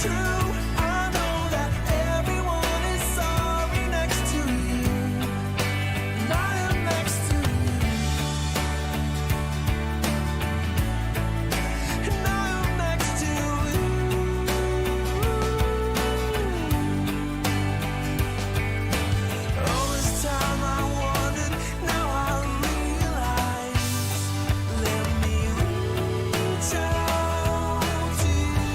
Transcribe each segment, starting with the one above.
true. I know that everyone is sorry next to you, and I am next to you, and I am next to you. All this time I wondered, now I realize. Let me reach out to you.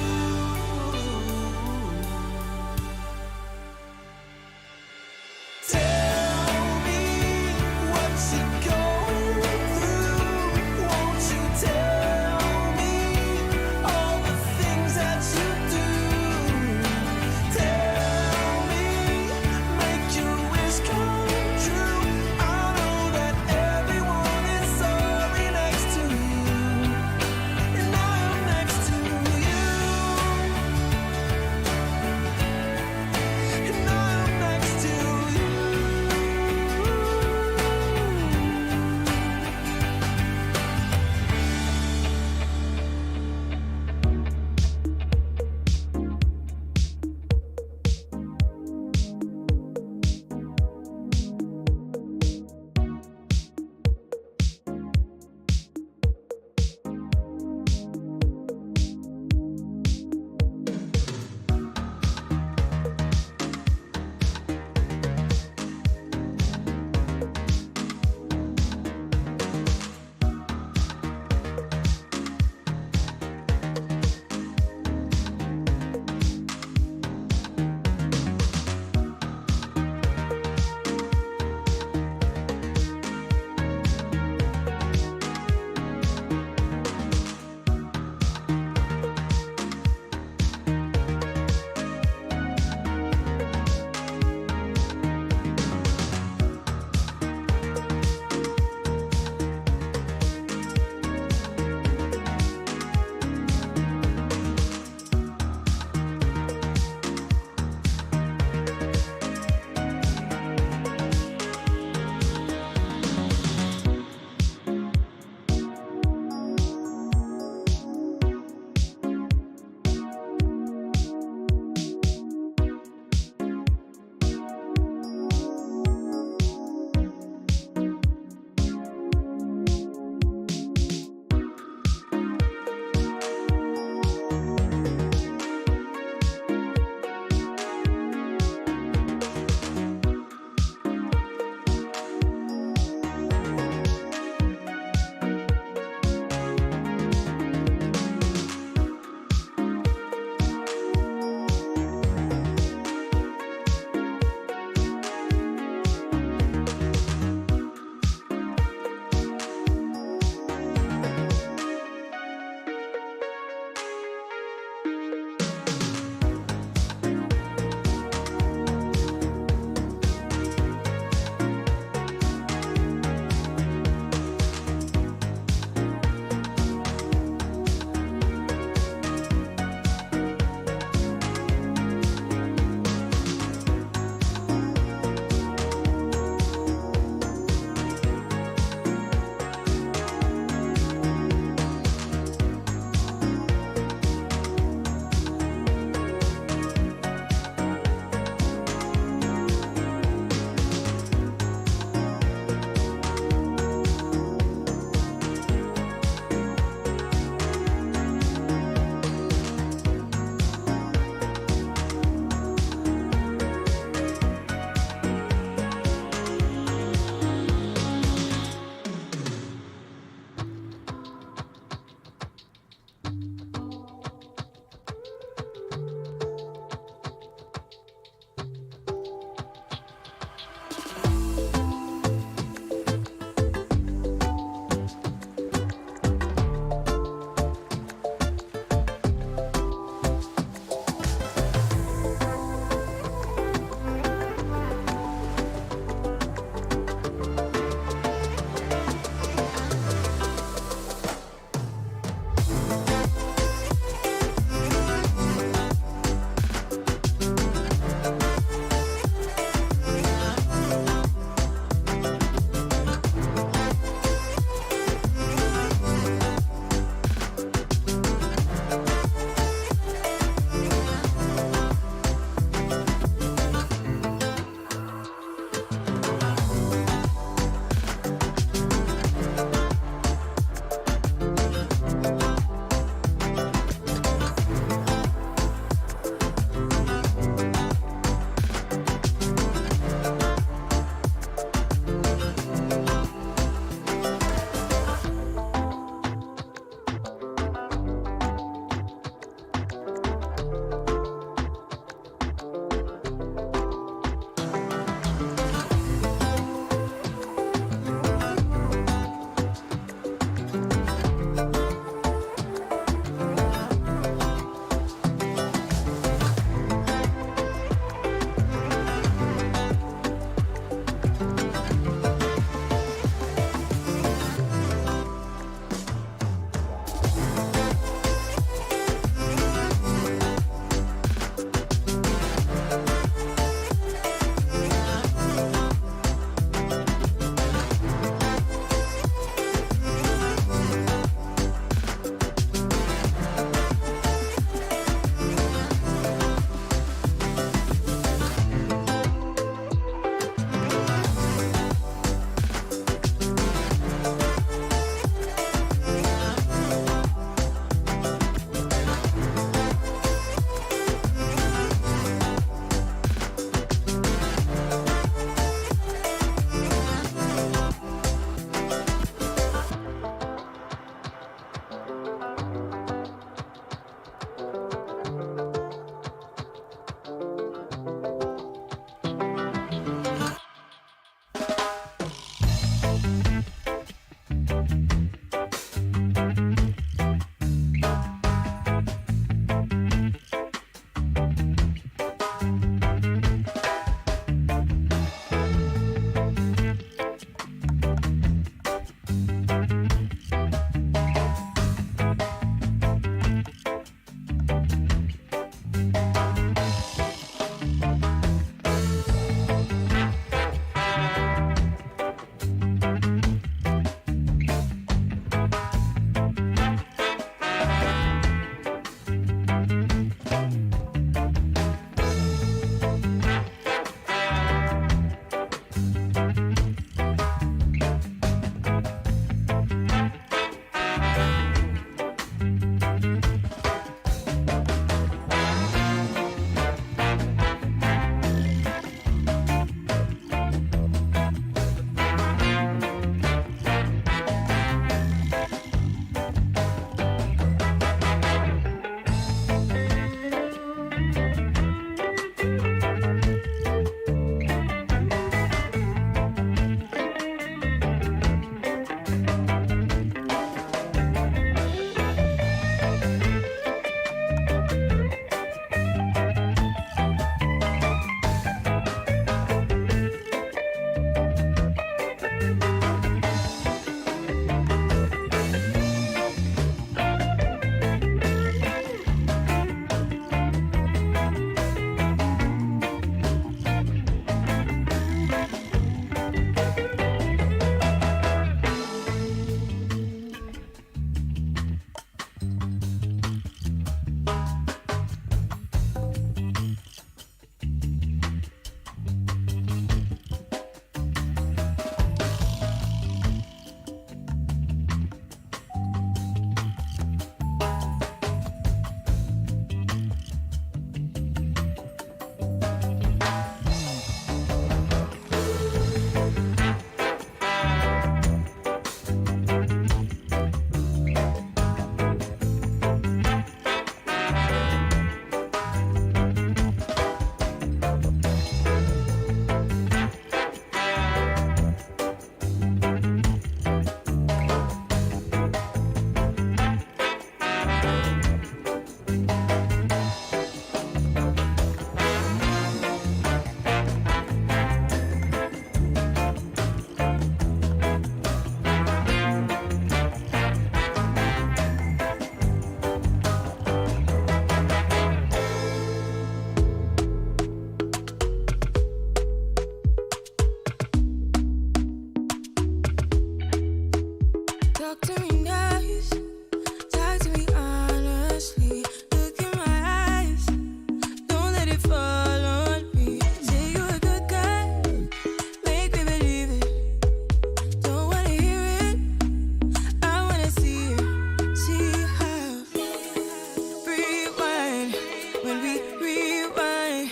rewind.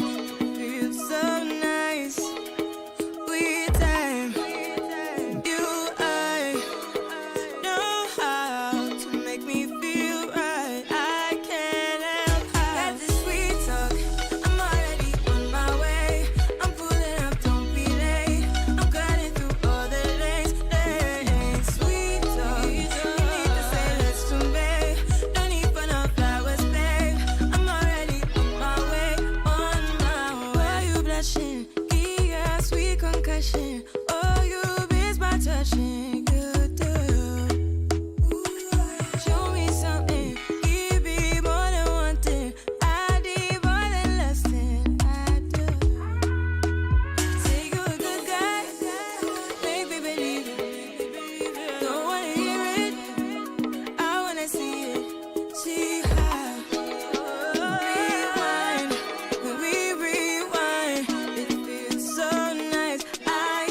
Feels so nice. We time. You, I know how to make me feel right. I can't help how. Got this sweet talk. I'm already on my way. I'm pulling up, don't be late. I'm cutting through all the lanes. Sweet talk. You need to say let's to me. No need for no flowers, babe. I'm already on my way, on my way. Why you blushing? Yeah, sweet concussion. Oh, you miss my touching. You do. Show me something. Give me more than one thing. I need more than less than I do. Say you a good guy. Make me believe it. Don't wanna hear it. I wanna see it. See how. Rewind. When we rewind, it feels so nice. I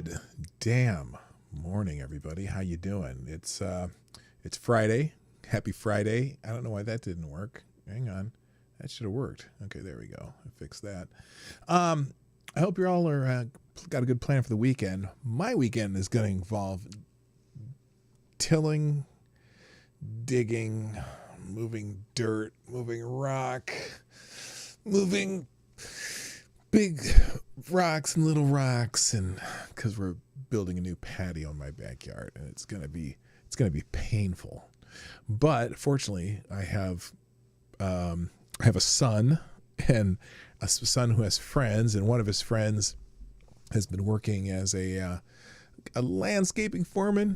Good damn morning, everybody. How you doing? It's Friday. Happy Friday. I don't know why that didn't work. Hang on. That should have worked. Okay, there we go. I fixed that. I hope you all are got a good plan for the weekend. My weekend is going to involve tilling, digging, moving dirt, moving rock, moving big rocks and little rocks, and because we're building a new patio in my backyard, and it's gonna be painful. But fortunately, I have a son, and a son who has friends, and one of his friends has been working as a landscaping foreman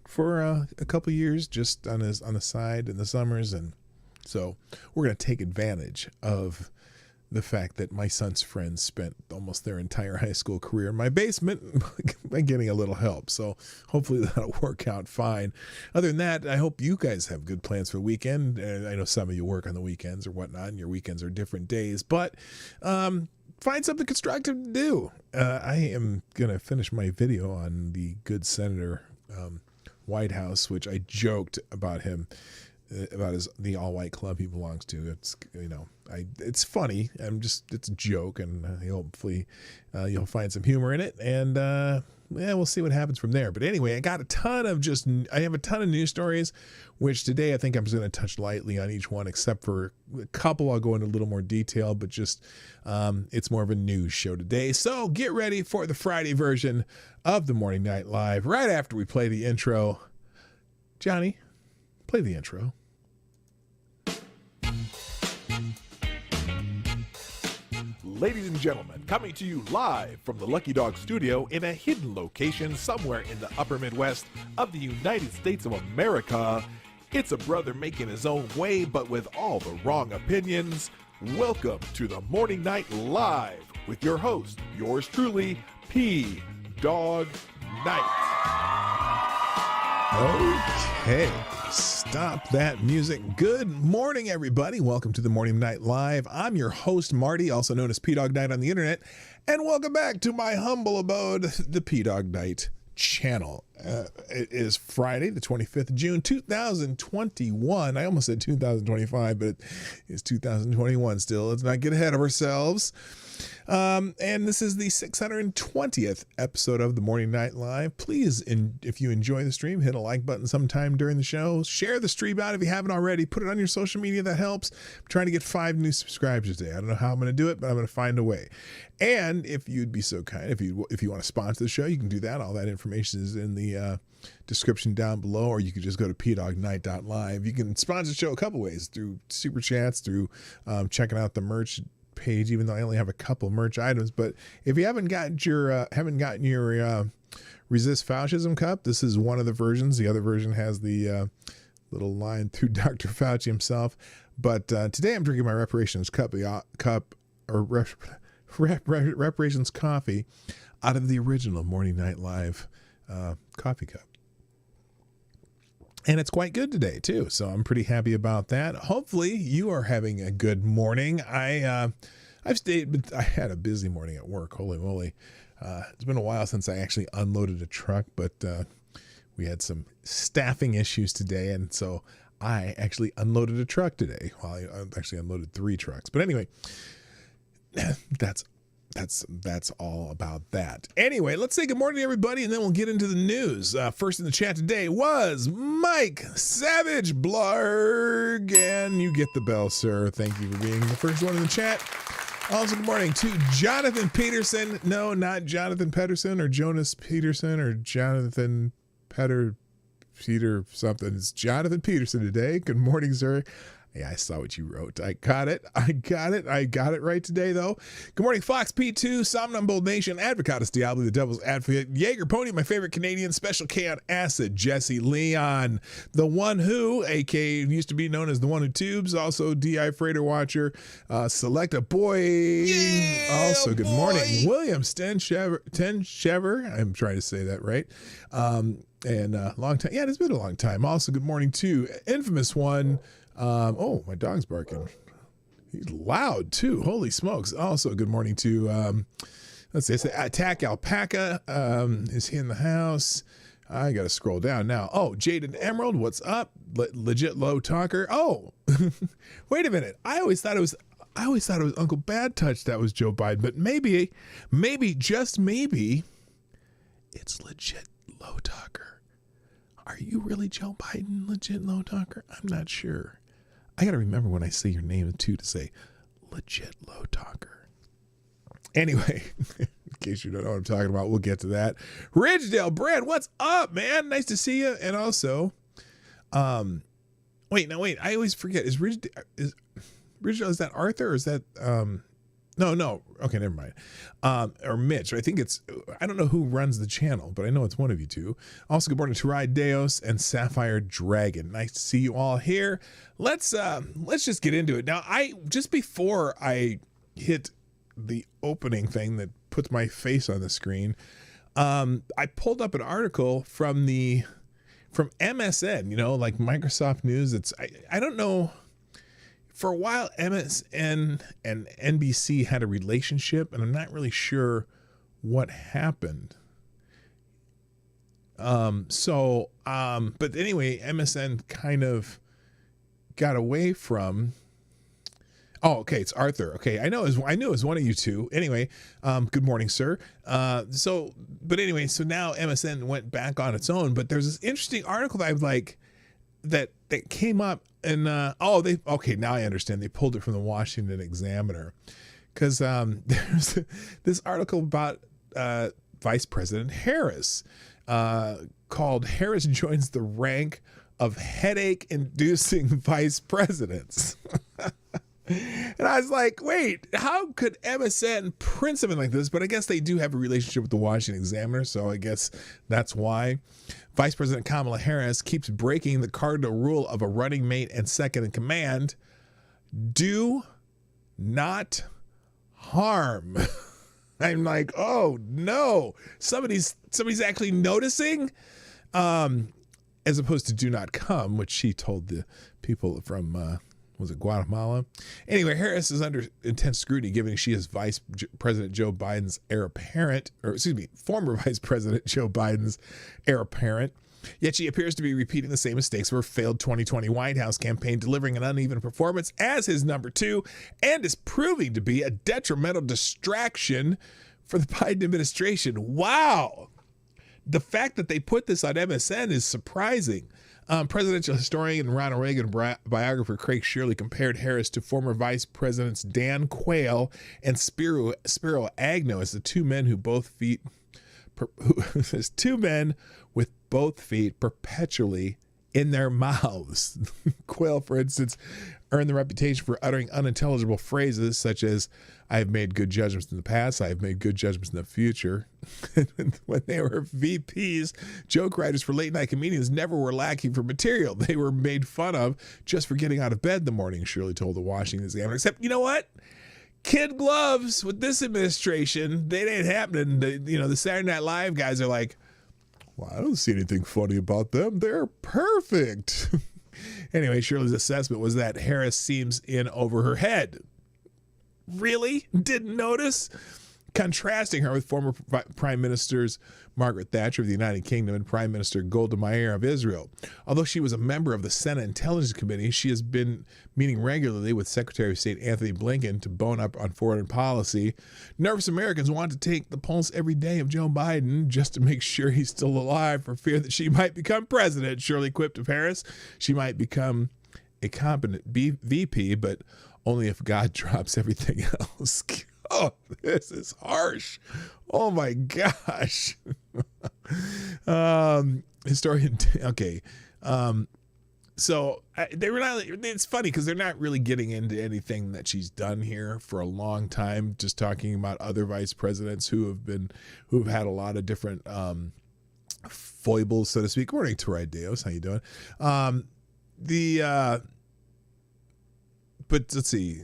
for a couple years, just on the side in the summers, and so we're gonna take advantage of the fact that my son's friends spent almost their entire high school career in my basement by getting a little help. So hopefully that'll work out fine. Other than that, I hope you guys have good plans for the weekend. And I know some of you work on the weekends or whatnot, and your weekends are different days, but find something constructive to do. I am going to finish my video on the good Senator White House, which I joked about him, about the all-white club he belongs to. It's, it's funny. It's a joke, and hopefully you'll find some humor in it, and we'll see what happens from there. But anyway, I have a ton of news stories, which today I think I'm just going to touch lightly on each one, except for a couple I'll go into a little more detail, but just it's more of a news show today. So get ready for the Friday version of the Morning Night Live right after we play the intro. Johnny, play the intro. Ladies and gentlemen, coming to you live from the Lucky Dog studio in a hidden location somewhere in the upper Midwest of the United States of America, it's a brother making his own way, but with all the wrong opinions. Welcome to the Morning Night Live with your host, yours truly, PDawgKnight. Okay, stop that music. Good morning, everybody. Welcome to the Morning Night Live. I'm your host, Marty, also known as PDawgKnight on the internet, and welcome back to my humble abode, the PDawgKnight Channel. It is Friday, the 25th of June, 2021. I almost said 2025, but it's 2021 still. Let's not get ahead of ourselves. And this is the 620th episode of the Morning Night Live. Please, if you enjoy the stream, hit a like button sometime during the show. Share the stream out if you haven't already. Put it on your social media. That helps. I'm trying to get 5 new subscribers today. I don't know how I'm going to do it, but I'm going to find a way. And if you'd be so kind, if you want to sponsor the show, you can do that. All that information is in the description down below, or you could just go to PDawgKnight.live. You can sponsor the show a couple ways: through SuperChats, through checking out the merch page, even though I only have a couple merch items. But if you haven't gotten your Resist Faucism cup, this is one of the versions. The other version has the little line through Dr. Fauci himself. But today I'm drinking my reparations reparations coffee out of the original Morning Night Live coffee cup. And it's quite good today, too. So I'm pretty happy about that. Hopefully you are having a good morning. I had a busy morning at work. Holy moly. It's been a while since I actually unloaded a truck, but we had some staffing issues today. And so I actually unloaded a truck today. Well, I actually unloaded 3 trucks. But anyway, that's all about that. Anyway, let's say good morning to everybody, and then we'll get into the news. First in the chat today was Mike Savage Blarg, and you get the bell, sir. Thank you for being the first one in the chat. Also, good morning to Jonathan Peterson. No, not Jonathan Pedersen or Jonas Peterson or Jonathan Peter something. It's Jonathan Peterson today. Good morning, sir. Yeah, I saw what you wrote. I got it right today, though. Good morning, Fox P2, Somnambule Nation, Advocatus Diablo, the Devil's Advocate, Jaeger Pony, my favorite Canadian, Special K on Acid, Jesse Leon, the one who, aka used to be known as the one who tubes, also DI Freighter Watcher, Select a Boy, yeah, also good morning, William Tenshever, I'm trying to say that right, and long time, yeah, it's been a long time. Also, good morning to Infamous One. Oh, my dog's barking. He's loud too. Holy smokes. Also, good morning to Let's see. Attack Alpaca is he in the house? I got to scroll down now. Oh, Jaden Emerald, what's up? Legit low talker. Oh, wait a minute. I always thought it was Uncle Bad Touch that was Joe Biden, but maybe, just maybe, it's legit low talker. Are you really Joe Biden, legit low talker? I'm not sure. I got to remember when I say your name too to say legit low talker. Anyway, in case you don't know what I'm talking about, we'll get to that. Ridgedale Brand, what's up, man? Nice to see you. And also, wait, I always forget. Is Ridgedale, is that Arthur or is that, no. Okay, never mind. Or Mitch. I think I don't know who runs the channel, but I know it's one of you two. Also, good morning to Ride Deos and Sapphire Dragon. Nice to see you all here. Let's just get into it. Now, just before I hit the opening thing that puts my face on the screen, I pulled up an article from MSN, like Microsoft News. I don't know. For a while, MSN and NBC had a relationship, and I'm not really sure what happened. But anyway, MSN kind of got away from. Oh, okay, it's Arthur. Okay, I knew it was one of you two. Anyway, good morning, sir. So now MSN went back on its own, but there's this interesting article that I like that came up. And now I understand. They pulled it from the Washington Examiner because there's this article about Vice President Harris called "Harris Joins the Rank of Headache-Inducing Vice Presidents." And I was like, wait, how could MSN print something like this? But I guess they do have a relationship with the Washington Examiner, so I guess that's why. Vice President Kamala Harris keeps breaking the cardinal rule of a running mate and second in command. Do not harm. I'm like, oh no, somebody's actually noticing, as opposed to do not come, which she told the people from, was it Guatemala? Anyway, Harris is under intense scrutiny given she is Vice President Joe Biden's former Vice President Joe Biden's heir apparent. Yet she appears to be repeating the same mistakes of her failed 2020 White House campaign, delivering an uneven performance as his number two, and is proving to be a detrimental distraction for the Biden administration. Wow. The fact that they put this on MSN is surprising. Presidential historian and Ronald Reagan biographer Craig Shirley compared Harris to former Vice Presidents Dan Quayle and Spiro Agnew as the two men with both feet perpetually in their mouths. Quayle, for instance, earned the reputation for uttering unintelligible phrases such as, "I have made good judgments in the past, I have made good judgments in the future." When they were VPs, joke writers for late night comedians never were lacking for material. They were made fun of just for getting out of bed in the morning, Shirley told the Washington Examiner. Except, you know what? Kid gloves with this administration, they ain't happening. The Saturday Night Live guys are like, well, I don't see anything funny about them. They're perfect. Anyway, Shirley's assessment was that Harris seems in over her head. Really? Didn't notice? Contrasting her with former Prime Ministers Margaret Thatcher of the United Kingdom and Prime Minister Golda Meir of Israel. Although she was a member of the Senate Intelligence Committee, she has been meeting regularly with Secretary of State Anthony Blinken to bone up on foreign policy. Nervous Americans want to take the pulse every day of Joe Biden just to make sure he's still alive for fear that she might become president, Shirley quipped of Harris. She might become a competent VP, but only if God drops everything else. Oh, this is harsh. Oh my gosh. Historian. Okay. So they were not, it's funny because they're not really getting into anything that she's done here for a long time. Just talking about other vice presidents who've had a lot of different, foibles, so to speak. Good morning, Tarai Deos. How you doing? But let's see.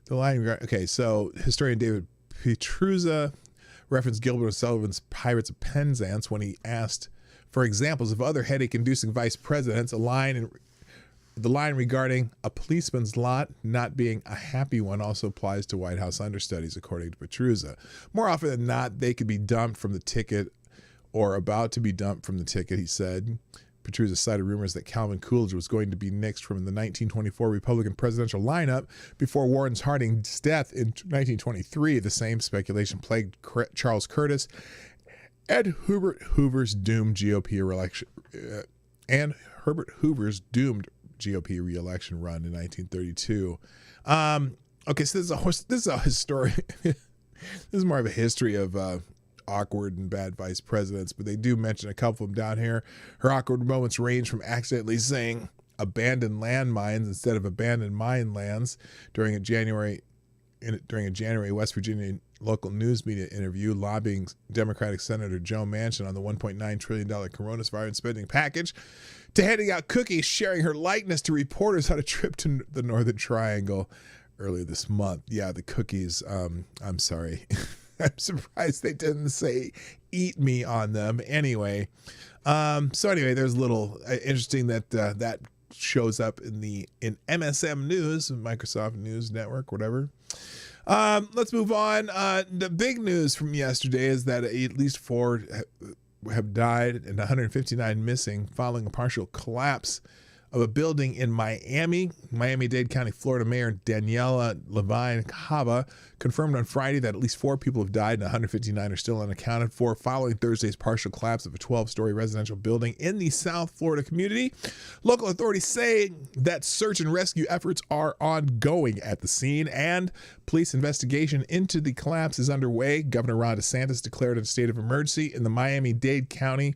The line. Okay, so historian David Petruzza referenced Gilbert O'Sullivan's Pirates of Penzance when he asked for examples of other headache-inducing vice presidents. A line The line regarding a policeman's lot not being a happy one also applies to White House understudies, according to Petruzza. More often than not, they could be dumped from the ticket or about to be dumped from the ticket, he said. Petruzza cited rumors that Calvin Coolidge was going to be nixed from the 1924 Republican presidential lineup before Warren Harding's death in 1923. The same speculation plagued Charles Curtis and Herbert Hoover's doomed GOP re-election run in 1932. Okay, so this is a history. This is more of a history of awkward and bad vice presidents, but they do mention a couple of them down here. Her awkward moments range from accidentally saying abandoned landmines instead of abandoned mine lands during a January West Virginia local news media interview, lobbying Democratic Senator Joe Manchin on the $1.9 trillion coronavirus spending package, to handing out cookies sharing her likeness to reporters on a trip to the Northern Triangle earlier this month. Yeah, the cookies. I'm sorry. I'm surprised they didn't say eat me on them. Anyway, so anyway, there's a little interesting that that shows up in MSM News, Microsoft News Network, whatever. Let's move on. The big news from yesterday is that at least 4 have died and 159 missing following a partial collapse of a building in Miami-Dade County, Florida. Mayor Daniela Levine Cava confirmed on Friday that at least 4 people have died and 159 are still unaccounted for following Thursday's partial collapse of a 12-story residential building in the South Florida community. Local authorities say that search and rescue efforts are ongoing at the scene and police investigation into the collapse is underway. Governor Ron DeSantis declared a state of emergency in Miami-Dade County,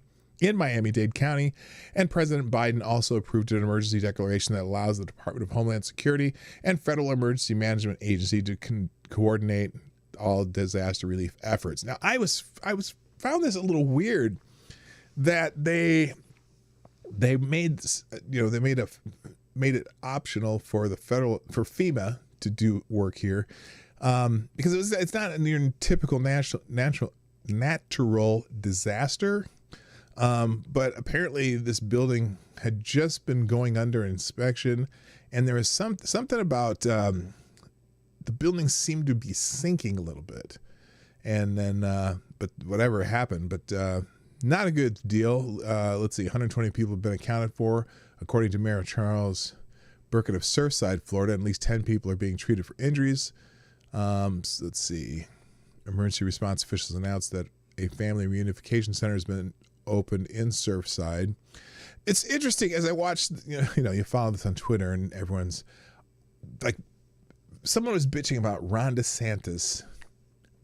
and President Biden also approved an emergency declaration that allows the Department of Homeland Security and Federal Emergency Management Agency to coordinate all disaster relief efforts. Now, I found this a little weird that they made it optional for FEMA to do work here, because it's not a typical natural disaster. But apparently this building had just been going under inspection, and there was something about the building seemed to be sinking a little bit, and then but whatever happened, but not a good deal. Let's see, 120 people have been accounted for, according to Mayor Charles Burkett of Surfside, Florida. At least 10 people are being treated for injuries. So let's see, emergency response officials announced that a family reunification center has been opened in Surfside. It's interesting as I watched, you follow this on Twitter, and everyone's like, someone was bitching about Ron DeSantis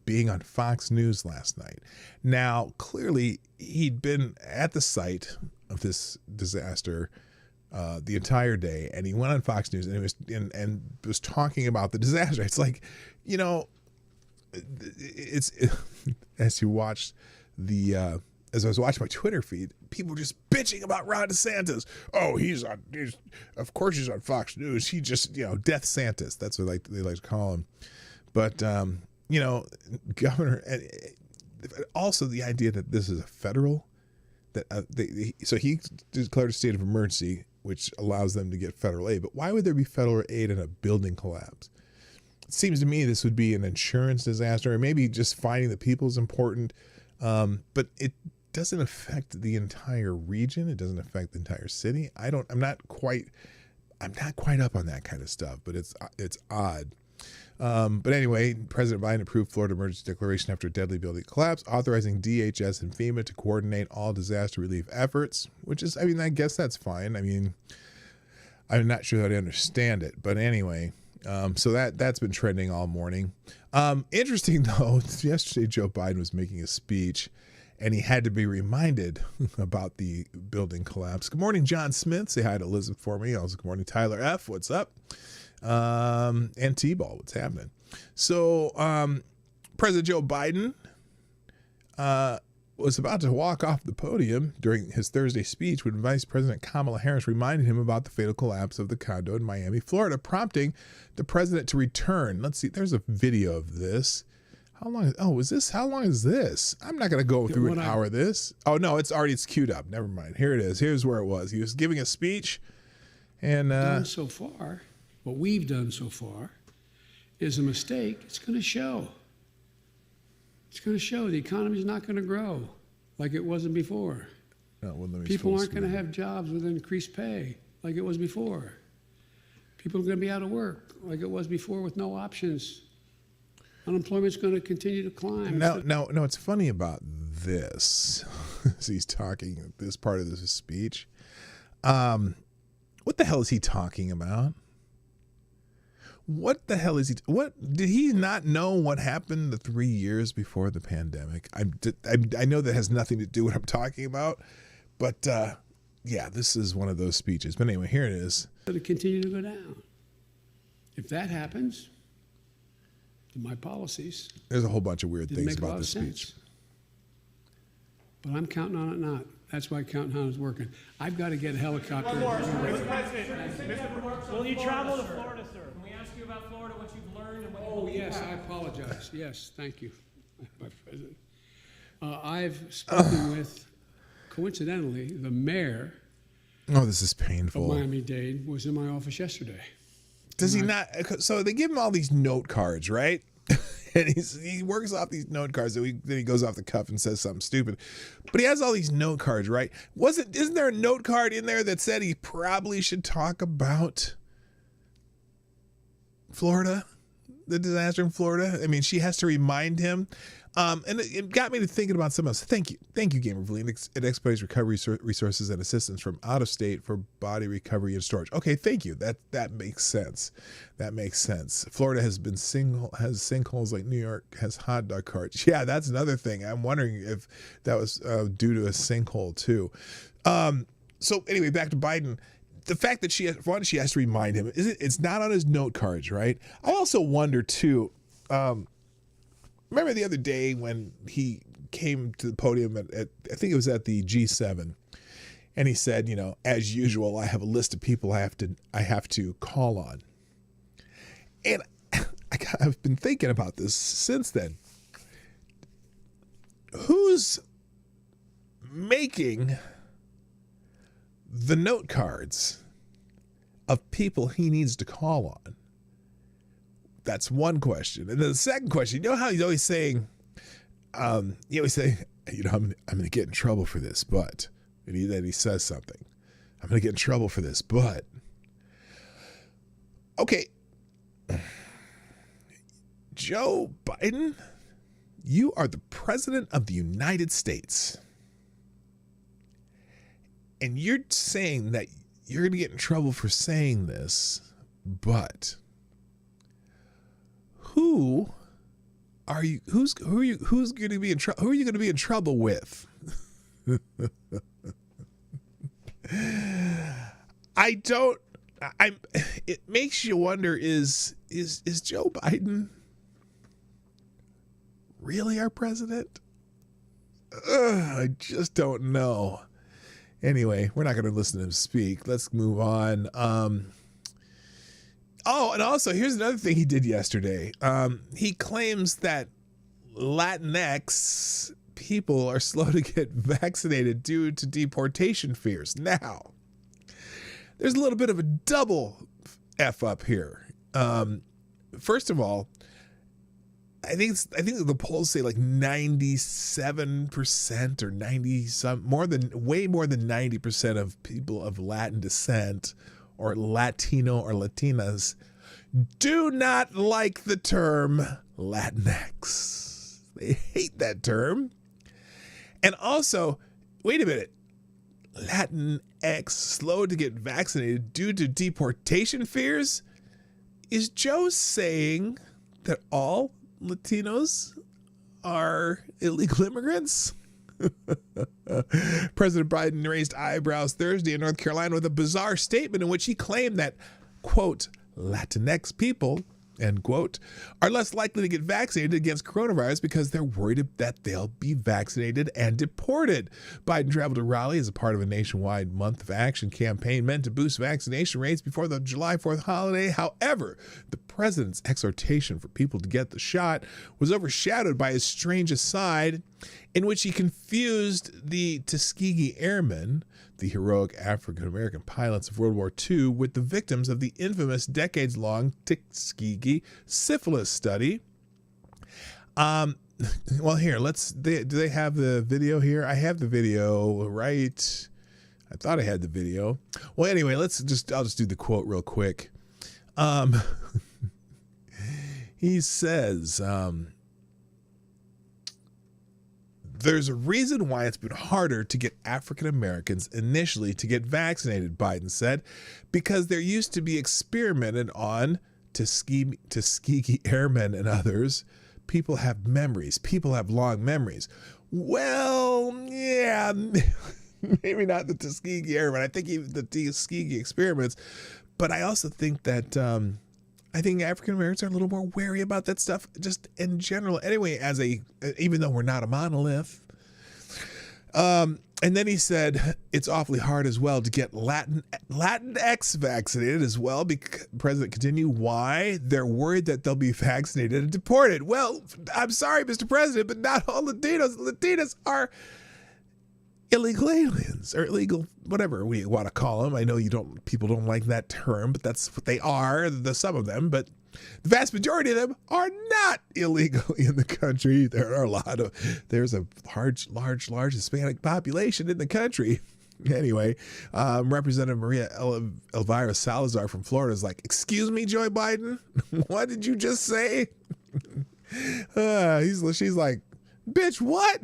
being on Fox News last night. Now, clearly, he'd been at the site of this disaster the entire day, and he went on Fox News and he was talking about the disaster. It's like, it's as you watched as I was watching my Twitter feed, people were just bitching about Ron DeSantis. Oh, of course he's on Fox News. He just, Death Santis. That's what they like to call him. But, Governor, and also the idea that this is a federal, so he declared a state of emergency, which allows them to get federal aid. But why would there be federal aid in a building collapse? It seems to me this would be an insurance disaster, or maybe just finding the people is important. But it doesn't affect the entire region. It doesn't affect the entire city. I'm not quite up on that kind of stuff, but it's odd. But anyway, President Biden approved Florida emergency declaration after a deadly building collapse, authorizing DHS and FEMA to coordinate all disaster relief efforts, which is, I guess that's fine. I'm not sure that I understand it, but anyway, so that's been trending all morning. Interesting though, yesterday Joe Biden was making a speech and he had to be reminded about the building collapse. Good morning, John Smith. Say hi to Elizabeth for me. Also, good morning, Tyler F. What's up? And T-Ball, what's happening? So, President Joe Biden was about to walk off the podium during his Thursday speech when Vice President Kamala Harris reminded him about the fatal collapse of the condo in Miami, Florida, prompting the president to return. Let's see, there's a video of this. How long is this? I'm not going to go through an hour of this. Oh, no, it's queued up. Never mind. Here it is. Here's where it was. He was giving a speech, And done so far, what we've done so far, is a mistake. It's going to show. It's going to show. The economy's not going to grow like it wasn't before. People aren't going to have jobs with increased pay like it was before. People are going to be out of work like it was before with no options. Unemployment's going to continue to climb. No, what's funny about this, as he's talking, this part of this speech, what the hell is he talking about? What the hell is he? What did he not know what happened the 3 years before the pandemic? I know that has nothing to do with what I'm talking about, but yeah, this is one of those speeches. But anyway, here it is. It's going to continue to go down. If that happens, then my policies. There's a whole bunch of weird didn't things make a lot about of this speech. sense. But I'm counting on it not. That's why counting on it is working. I've got to get a helicopter. Mr. President, will you travel to Florida, sir? Can we ask you about Florida, what you've learned and what you Oh, yes, I apologize. Yes, thank you, my president. I've spoken with, coincidentally, the mayor Oh, this is of painful. Miami-Dade was in my office yesterday. Does he not? So they give him all these note cards, right? And he works off these note cards. Then he goes off the cuff and says something stupid. But he has all these note cards, right? Isn't there a note card in there that said he probably should talk about Florida, the disaster in Florida? I mean, she has to remind him. And it got me to thinking about something else. Thank you, Gamer Verlene. It expedites recovery resources and assistance from out of state for body recovery and storage. Okay, thank you. That makes sense. That makes sense. Florida has sinkholes like New York has hot dog carts. Yeah, that's another thing. I'm wondering if that was due to a sinkhole too. So anyway, back to Biden. The fact that she has to remind him. It's not on his note cards, right? I also wonder too. Remember the other day when he came to the podium at I think it was at the G7, and he said, you know, as usual, I have a list of people I have to call on. And I've been thinking about this since then. Who's making the note cards of people he needs to call on? That's one question. And then the second question, you know how he's always saying, I'm going to get in trouble for this, but, and then he says something. I'm going to get in trouble for this, but. Okay. Joe Biden, you are the president of the United States. And you're saying that you're going to get in trouble for saying this, but who are you going to be in trouble? Who are you going to be in trouble with? It makes you wonder, is Joe Biden really our president? I just don't know. Anyway, we're not going to listen to him speak. Let's move on. Oh, and also, here's another thing he did yesterday. He claims that Latinx people are slow to get vaccinated due to deportation fears. Now, there's a little bit of a double F up here. First of all, I think the polls say like 97% or 90 way more than 90% of people of Latin descent or Latino or Latinas do not like the term Latinx. They hate that term. And also, wait a minute, Latinx slow to get vaccinated due to deportation fears? Is Joe saying that all Latinos are illegal immigrants? President Biden raised eyebrows Thursday in North Carolina with a bizarre statement in which he claimed that, quote, Latinx people, end quote, are less likely to get vaccinated against coronavirus because they're worried that they'll be vaccinated and deported. Biden traveled to Raleigh as a part of a nationwide month of action campaign meant to boost vaccination rates before the July 4th holiday. However, the president's exhortation for people to get the shot was overshadowed by his strange aside in which he confused the Tuskegee Airmen, the heroic African-American pilots of World War II, with the victims of the infamous decades-long Tuskegee syphilis study. Well, here, do they have the video here? I have the video, right? I thought I had the video. Well, anyway, I'll just do the quote real quick. He says, there's a reason why it's been harder to get African Americans initially to get vaccinated, Biden said, because there used to be experimented on Tuskegee Airmen and others. People have memories. People have long memories. Well, yeah, maybe not the Tuskegee Airmen. I think even the Tuskegee experiments, but I also think that I think African Americans are a little more wary about that stuff just in general. Anyway, even though we're not a monolith. And then he said it's awfully hard as well to get Latinx vaccinated as well. President continued, why? They're worried that they'll be vaccinated and deported. Well, I'm sorry, Mr. President, but not all Latinos. Latinas are illegal aliens or illegal, whatever we want to call them. I know people don't like that term, but that's what they are, some of them, but the vast majority of them are not illegal in the country. There's a large Hispanic population in the country. Anyway, Representative Maria Elvira Salazar from Florida is like, excuse me, Joe Biden, what did you just say? She's like, bitch, what?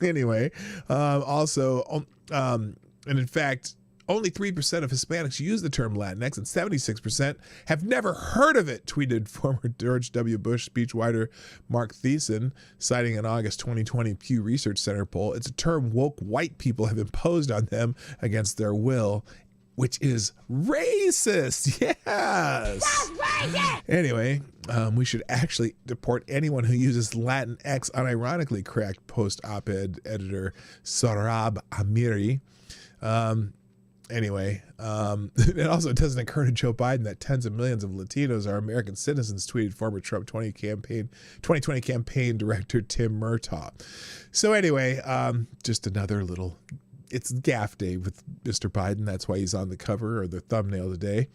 Anyway, and in fact, only 3% of Hispanics use the term Latinx, and 76% have never heard of it, tweeted former George W. Bush speechwriter Mark Thiessen, citing an August 2020 Pew Research Center poll. It's a term woke white people have imposed on them against their will, which is racist. Yes. That's racist. Anyway, we should actually deport anyone who uses Latinx, unironically cracked Post op-ed editor Sohrab Amiri. Anyway, it also doesn't occur to Joe Biden that tens of millions of Latinos are American citizens, tweeted former Trump 2020 campaign director Tim Murtaugh. So anyway, just another little, it's gaffe day with Mr. Biden. That's why he's on the cover or the thumbnail today.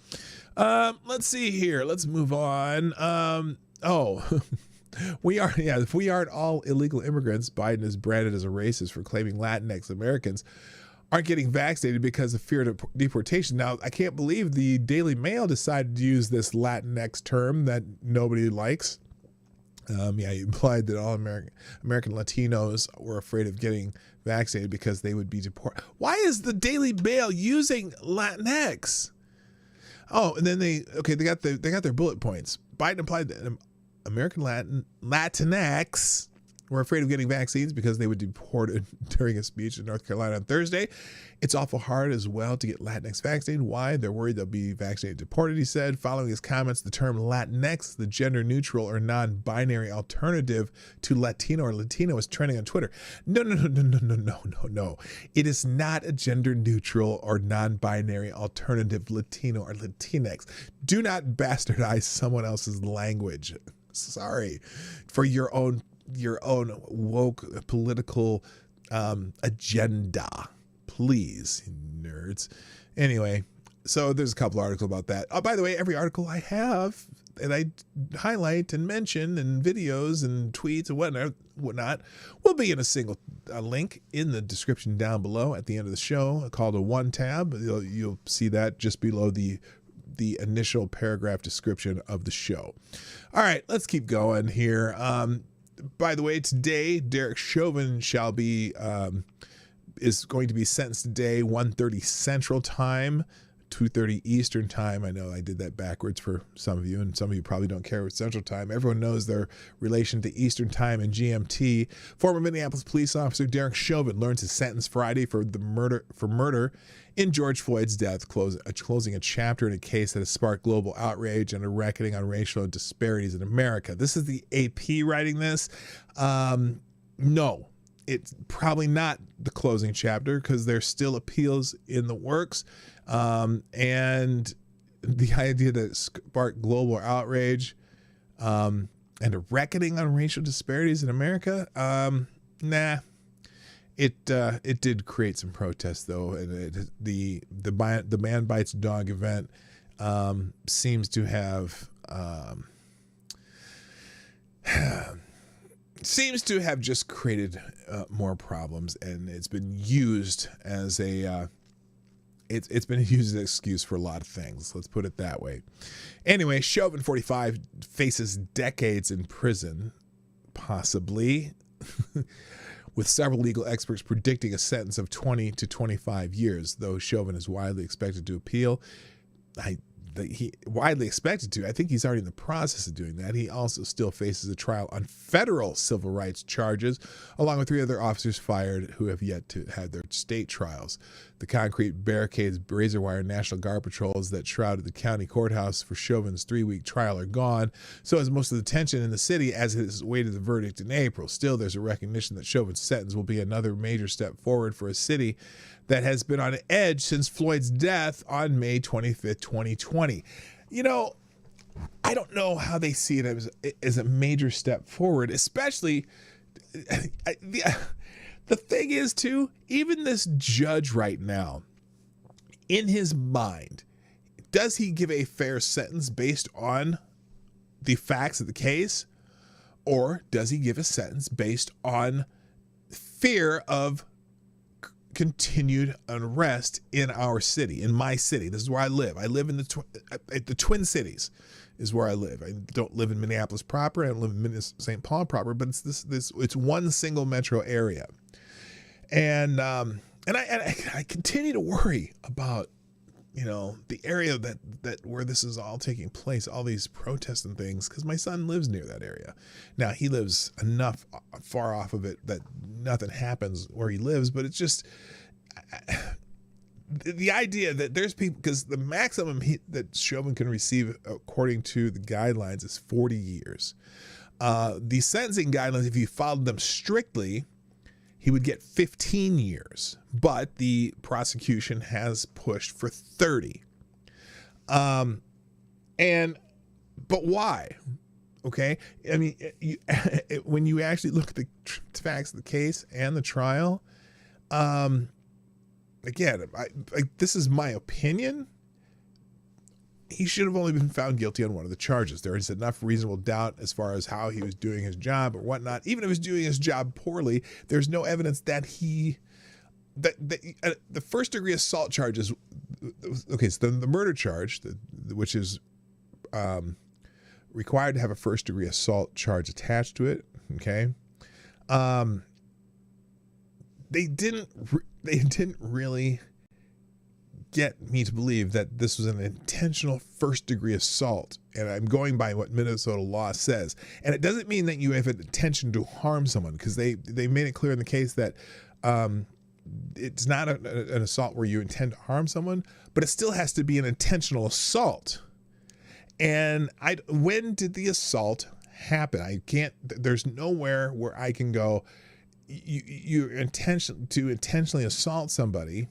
Let's see here. Let's move on. If we aren't all illegal immigrants, Biden is branded as a racist for claiming Latinx Americans aren't getting vaccinated because of fear of deportation. Now, I can't believe the Daily Mail decided to use this Latinx term that nobody likes. He implied that all American Latinos were afraid of getting vaccinated because they would be deported. Why is the Daily Mail using Latinx? Oh, and then they got their bullet points. Biden implied that American Latinx were afraid of getting vaccines because they would be deported during a speech in North Carolina on Thursday. It's awful hard as well to get Latinx vaccinated. Why? They're worried they'll be vaccinated deported, he said. Following his comments, the term Latinx, the gender-neutral or non-binary alternative to Latino or Latino, is trending on Twitter. No. It is not a gender-neutral or non-binary alternative Latino or Latinx. Do not bastardize someone else's language. Sorry. For your own woke political agenda, please, nerds. Anyway, so there's a couple articles about that. Oh, by the way, every article I have and I highlight and mention and videos and tweets and whatnot will be in a single link in the description down below at the end of the show, called a one tab. You'll see that just below the initial paragraph description of the show. All right, let's keep going here. By the way, today, Derek Chauvin is going to be sentenced today, 1:30 Central Time, 2:30 Eastern Time. I know I did that backwards for some of you, and some of you probably don't care with Central Time. Everyone knows their relation to Eastern Time and GMT. Former Minneapolis police officer Derek Chauvin learns his sentence Friday for murder in George Floyd's death, closing a chapter in a case that has sparked global outrage and a reckoning on racial disparities in America. This is the AP writing this. No, it's probably not the closing chapter because there's still appeals in the works. And the idea that it sparked global outrage and a reckoning on racial disparities in America, Nah. It did create some protests though, and the Man Bites Dog event seems to have just created more problems, and it's been used as a it's been used as an excuse for a lot of things. Let's put it that way. Anyway, Chauvin, 45, faces decades in prison, possibly, with several legal experts predicting a sentence of 20 to 25 years, though Chauvin is widely expected to appeal. He widely expected to. I think he's already in the process of doing that. He also still faces a trial on federal civil rights charges, along with 3 other officers fired who have yet to have their state trials. The concrete barricades, razor wire, National Guard patrols that shrouded the county courthouse for Chauvin's 3-week trial are gone, so is most of the tension in the city as it is awaited the verdict in April. Still, there's a recognition that Chauvin's sentence will be another major step forward for a city that has been on edge since Floyd's death on May 25th, 2020. You know, I don't know how they see it as a major step forward, especially the thing is too, even this judge right now, in his mind, does he give a fair sentence based on the facts of the case, or does he give a sentence based on fear of continued unrest in our city, in my city? This is where I live. I live in the Twin Cities is where I live. I don't live in Minneapolis proper. I don't live in St. Paul proper, but it's one single metro area. And I continue to worry about, you know, the area that where this is all taking place, all these protests and things, because my son lives near that area. Now, he lives enough far off of it that nothing happens where he lives, but it's just the idea that there's people, because the maximum that Chauvin can receive according to the guidelines is 40 years. The sentencing guidelines, if you followed them strictly, he would get 15 years, but the prosecution has pushed for 30. But why? Okay. I mean, when you actually look at the facts of the case and the trial, again, this is my opinion. He should have only been found guilty on one of the charges. There is enough reasonable doubt as far as how he was doing his job or whatnot. Even if he was doing his job poorly, there's no evidence that the first degree assault charges. Okay, so the murder charge, which is required to have a first degree assault charge attached to it. Okay, they didn't really get me to believe that this was an intentional first degree assault. And I'm going by what Minnesota law says. And it doesn't mean that you have an intention to harm someone, because they made it clear in the case that it's not an assault where you intend to harm someone, but it still has to be an intentional assault. And when did the assault happen? There's nowhere where I can go, you intentionally assault somebody,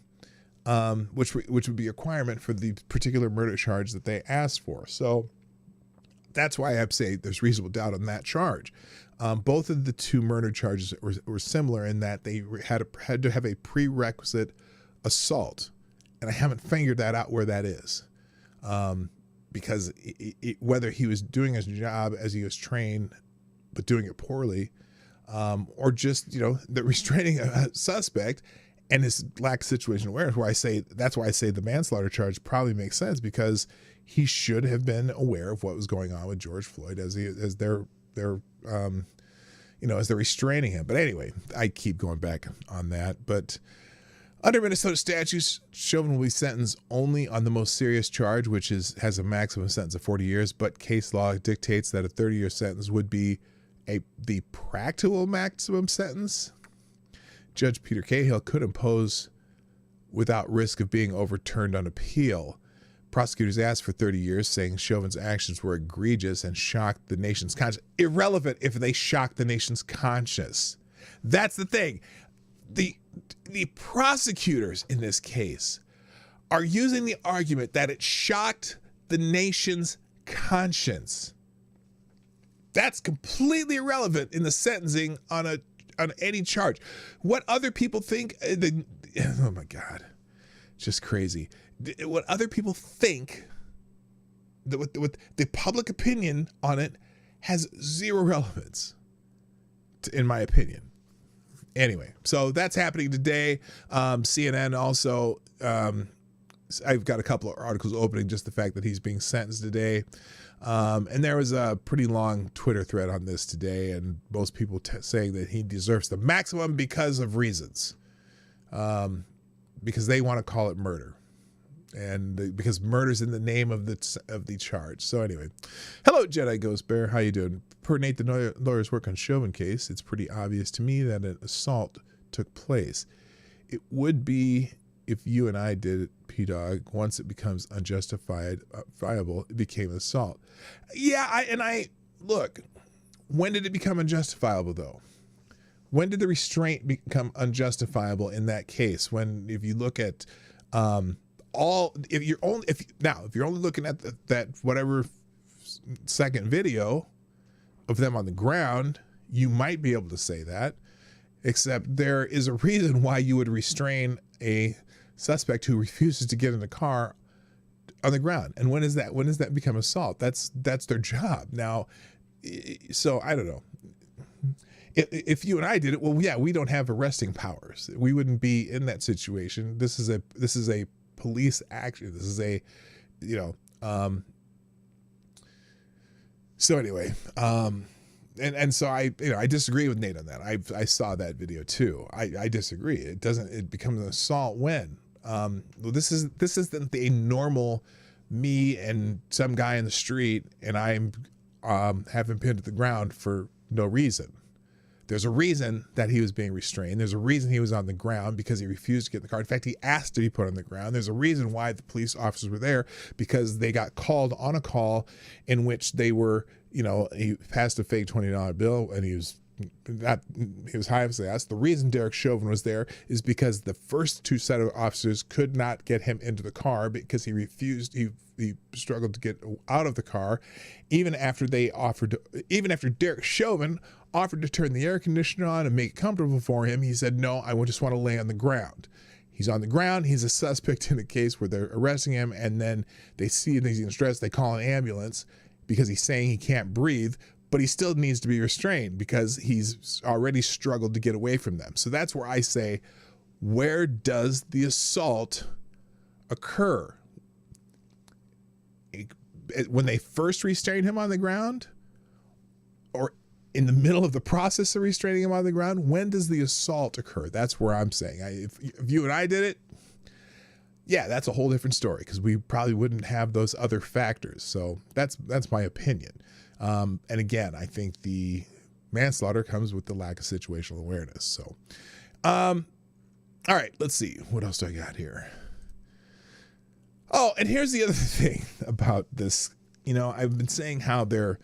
which would be a requirement for the particular murder charge that they asked for. So that's why I say there's reasonable doubt on that charge. Both of the two murder charges were similar in that they had to have a prerequisite assault, and I haven't figured that out where that is, because whether he was doing his job as he was trained but doing it poorly, or just, you know, the restraining a suspect and his lack of situational awareness, that's why I say the manslaughter charge probably makes sense, because he should have been aware of what was going on with George Floyd as they're restraining him. But anyway, I keep going back on that. But under Minnesota statutes, Chauvin will be sentenced only on the most serious charge, which has a maximum sentence of 40 years. But case law dictates that a 30-year sentence would be the practical maximum sentence. Judge Peter Cahill could impose without risk of being overturned on appeal. Prosecutors asked for 30 years, saying Chauvin's actions were egregious and shocked the nation's conscience. Irrelevant if they shocked the nation's conscience. That's the thing. The prosecutors in this case are using the argument that it shocked the nation's conscience. That's completely irrelevant in the sentencing on on any charge. What other people think, oh my God, just crazy. What other people think, what the public opinion on it has zero relevance, in my opinion. Anyway, so that's happening today. CNN also, I've got a couple of articles opening, just the fact that he's being sentenced today. And there was a pretty long Twitter thread on this today, and most people saying that he deserves the maximum because of reasons. Because they want to call it murder. And because murder's in the name of the charge. So anyway, hello, Jedi Ghost Bear. How you doing? Per Nate, the lawyer's work on Chauvin case, it's pretty obvious to me that an assault took place. It would be if you and I did it, P-Dawg. Once it becomes unjustifiable, it became assault. Yeah, look, when did it become unjustifiable though? When did the restraint become unjustifiable in that case? If you look at if you're only looking at that whatever second video of them on the ground, you might be able to say that, except there is a reason why you would restrain a suspect who refuses to get in the car on the ground. And when does that become assault? That's their job. Now, so I don't know. If you and I did it, well, yeah, we don't have arresting powers. We wouldn't be in that situation. This is a police action. This is a, so anyway, and so I disagree with Nate on that. I saw that video too. I disagree. It becomes an assault when, this isn't a normal me and some guy in the street and I'm, have him pinned to the ground for no reason. There's a reason that he was being restrained. There's a reason he was on the ground, because he refused to get in the car. In fact, he asked to be put on the ground. There's a reason why the police officers were there, because they got called on a call in which they were, he passed a fake $20 bill and he was high. That's the reason Derek Chauvin was there, is because the first two set of officers could not get him into the car because he refused. He struggled to get out of the car, even after Derek Chauvin offered to turn the air conditioner on and make it comfortable for him. He said, no, I just want to lay on the ground. He's on the ground. He's a suspect in a case where they're arresting him, and then they see that he's in distress. They call an ambulance because he's saying he can't breathe, but he still needs to be restrained because he's already struggled to get away from them. So that's where I say, where does the assault occur? When they first restrained him on the ground, or in the middle of the process of restraining him on the ground? When does the assault occur? That's where I'm saying. If you and I did it, yeah, that's a whole different story, because we probably wouldn't have those other factors. So that's my opinion. And again, I think the manslaughter comes with the lack of situational awareness. So, all right, let's see. What else do I got here? Oh, and here's the other thing about this. I've been saying how the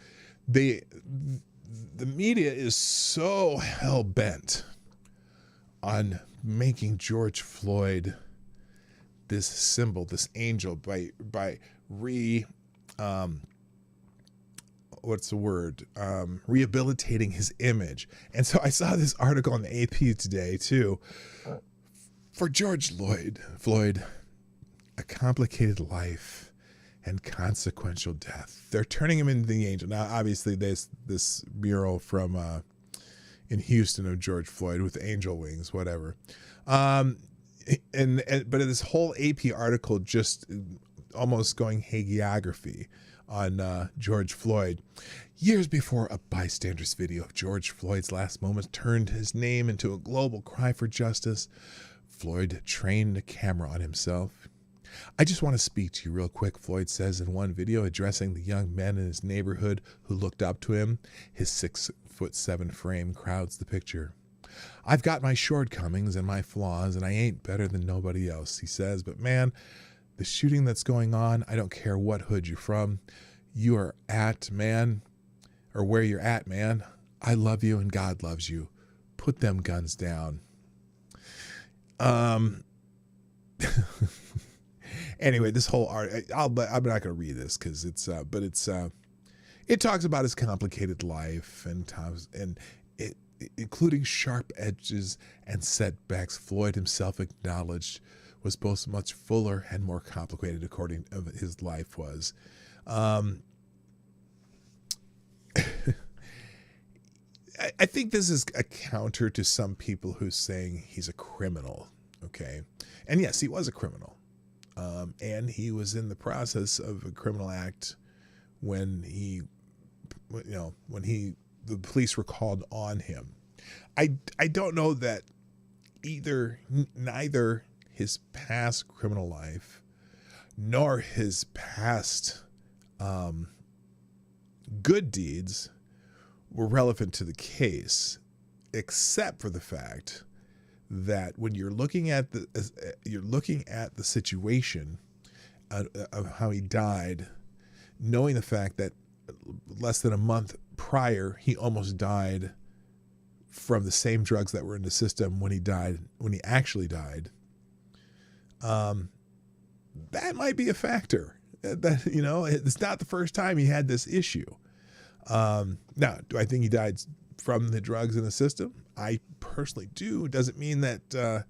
media is so hell-bent on making George Floyd this symbol, this angel, by rehabilitating his image. And so I saw this article on the AP today too. For George Floyd, a complicated life and consequential death. They're turning him into the angel. Now, obviously, there's this mural from in Houston of George Floyd with angel wings, whatever. But this whole AP article just almost going hagiography on George Floyd. Years before a bystander's video of George Floyd's last moments turned his name into a global cry for justice, Floyd trained a camera on himself. I just want to speak to you real quick, Floyd says in one video, addressing the young men in his neighborhood who looked up to him. His 6'7" frame crowds the picture. I've got my shortcomings and my flaws, and I ain't better than nobody else, he says. But man, the shooting that's going on, I don't care what hood you're from, you are at, man, or where you're at, man. I love you and God loves you. Put them guns down. Anyway, this whole art, I'm not going to read this because it talks about his complicated life and including sharp edges and setbacks, Floyd himself acknowledged was both much fuller and more complicated, according to his life was. I think this is a counter to some people who's saying he's a criminal, okay? And yes, he was a criminal. And he was in the process of a criminal act when the police were called on him. I don't know that neither his past criminal life nor his past good deeds were relevant to the case, except for the fact that when you're looking at the situation of how he died, knowing the fact that less than a month prior he almost died from the same drugs that were in the system when he actually died, that might be a factor. That, you know, it's not the first time he had this issue. Now, do I think he died from the drugs in the system? I personally do. It doesn't mean that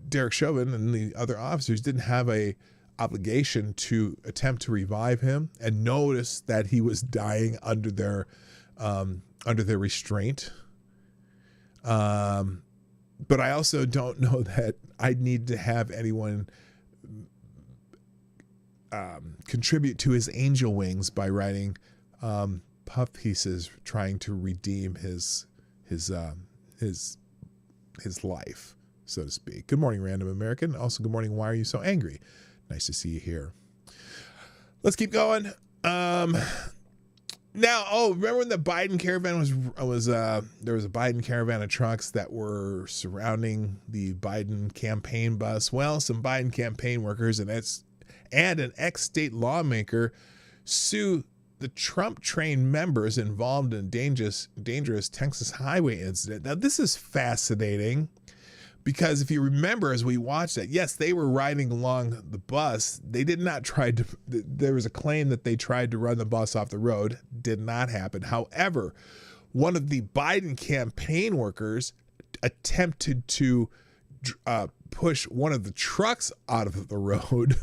Derek Chauvin and the other officers didn't have a obligation to attempt to revive him and notice that he was dying under their restraint. But I also don't know that I'd need to have anyone contribute to his angel wings by writing puff pieces trying to redeem his life, so to speak. Good morning, Random American. Also, good morning. Why are you so angry? Nice to see you here. Let's keep going. Now, remember when the Biden caravan was there was a Biden caravan of trucks that were surrounding the Biden campaign bus? Well, some Biden campaign workers and an ex-state lawmaker sue the Trump-trained members involved in dangerous Texas highway incident. Now, this is fascinating because if you remember, as we watched that, yes, they were riding along the bus. They did not try to, there was a claim that they tried to run the bus off the road. Did not happen. However, one of the Biden campaign workers attempted to push one of the trucks out of the road.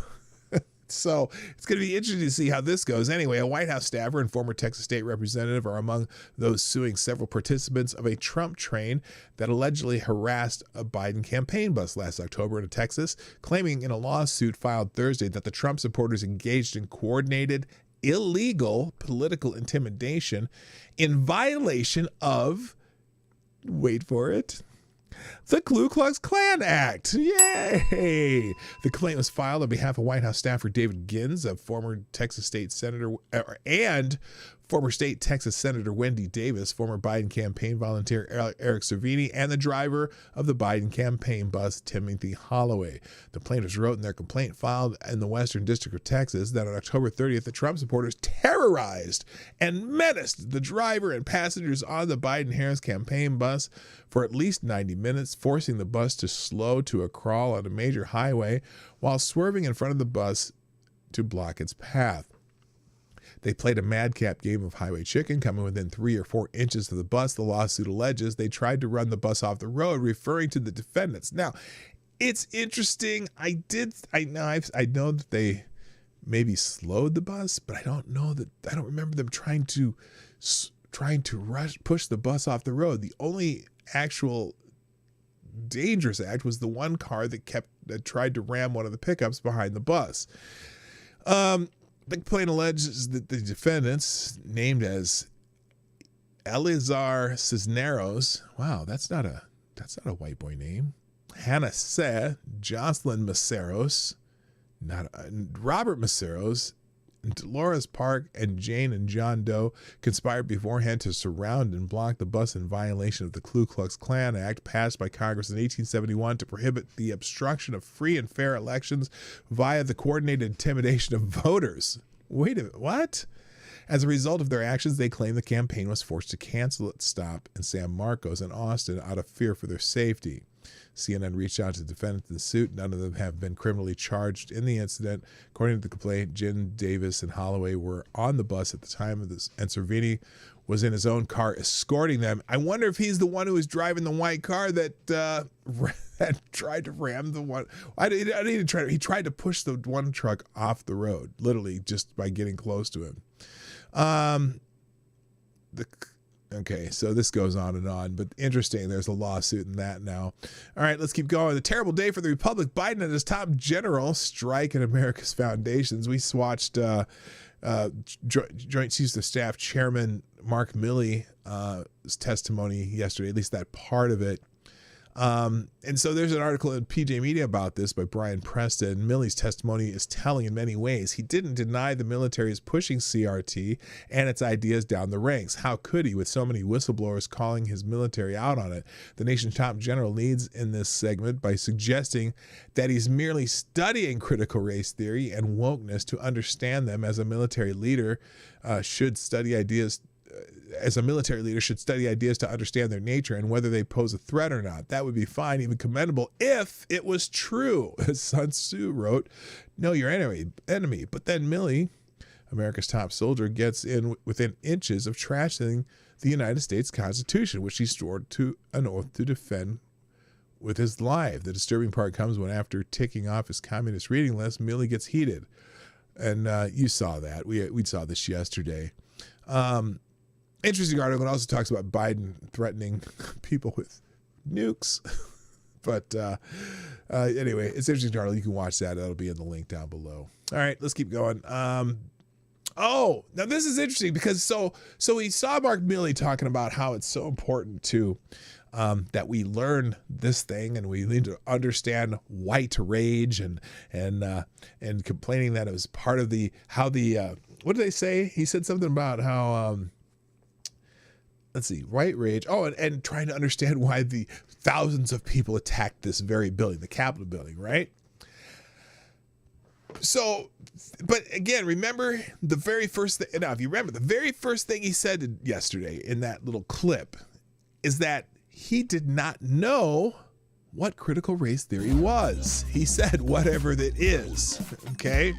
So it's going to be interesting to see how this goes. Anyway, a White House staffer and former Texas state representative are among those suing several participants of a Trump train that allegedly harassed a Biden campaign bus last October in Texas, claiming in a lawsuit filed Thursday that the Trump supporters engaged in coordinated, illegal political intimidation in violation of, wait for it, the Ku Klux Klan Act. Yay! The complaint was filed on behalf of White House staffer David Gins, a former Texas state senator, and former state Texas Senator Wendy Davis, former Biden campaign volunteer Eric Servini, and the driver of the Biden campaign bus, Timothy Holloway. The plaintiffs wrote in their complaint filed in the Western District of Texas that on October 30th, the Trump supporters terrorized and menaced the driver and passengers on the Biden-Harris campaign bus for at least 90 minutes, forcing the bus to slow to a crawl on a major highway while swerving in front of the bus to block its path. They played a madcap game of highway chicken, coming within 3 or 4 inches of the bus. The lawsuit alleges they tried to run the bus off the road, referring to the defendants. Now, it's interesting. I know that they maybe slowed the bus, but I don't remember them trying to push the bus off the road. The only actual dangerous act was the one car that tried to ram one of the pickups behind the bus. The complaint alleges that the defendants, named as Eleazar Cisneros, wow, that's not a white boy name, Hannah Se, Jocelyn Maceros, Robert Maceros, Dolores Park, and Jane and John Doe conspired beforehand to surround and block the bus in violation of the Ku Klux Klan Act passed by Congress in 1871 to prohibit the obstruction of free and fair elections via the coordinated intimidation of voters. Wait a minute, what? As a result of their actions, they claim the campaign was forced to cancel its stop in San Marcos and Austin out of fear for their safety. CNN reached out to defendants in the suit. None of them have been criminally charged in the incident. According to the complaint, Jim Davis and Holloway were on the bus at the time of this, and Cervini was in his own car escorting them. I wonder if he's the one who was driving the white car that that tried to ram the one. He tried to push the one truck off the road, literally just by getting close to him. Okay, so this goes on, but interesting. There's a lawsuit in that now. All right, let's keep going. The terrible day for the Republic. Biden and his top general strike at America's foundations. We watched Joint Chiefs of Staff Chairman Mark Milley's testimony yesterday, at least that part of it. And so there's an article in PJ Media about this by Brian Preston. Milley's testimony is telling in many ways. He didn't deny the military is pushing CRT and its ideas down the ranks. How could he, with so many whistleblowers calling his military out on it? The nation's top general leads in this segment by suggesting that he's merely studying critical race theory and wokeness to understand them. As a military leader should study ideas to understand their nature and whether they pose a threat or not. That would be fine, even commendable, if it was true. As Sun Tzu wrote, know your enemy. But then Milley, America's top soldier, gets in within inches of trashing the United States Constitution, which he swore to an oath to defend with his life. The disturbing part comes when, after ticking off his communist reading list, Milley gets heated. And you saw that. We saw this yesterday. Interesting article. It also talks about Biden threatening people with nukes. But anyway, it's an interesting article. You can watch that. That'll be in the link down below. All right, let's keep going. Now this is interesting because so we saw Mark Milley talking about how it's so important to that we learn this thing and we need to understand white rage and complaining that it was part of what did they say? He said something about how let's see, white rage. Oh, and trying to understand why the thousands of people attacked this very building, the Capitol building, right? So, but again, remember the very first thing. Now, if you remember, the very first thing he said yesterday in that little clip is that he did not know what critical race theory was. He said whatever that is. Okay.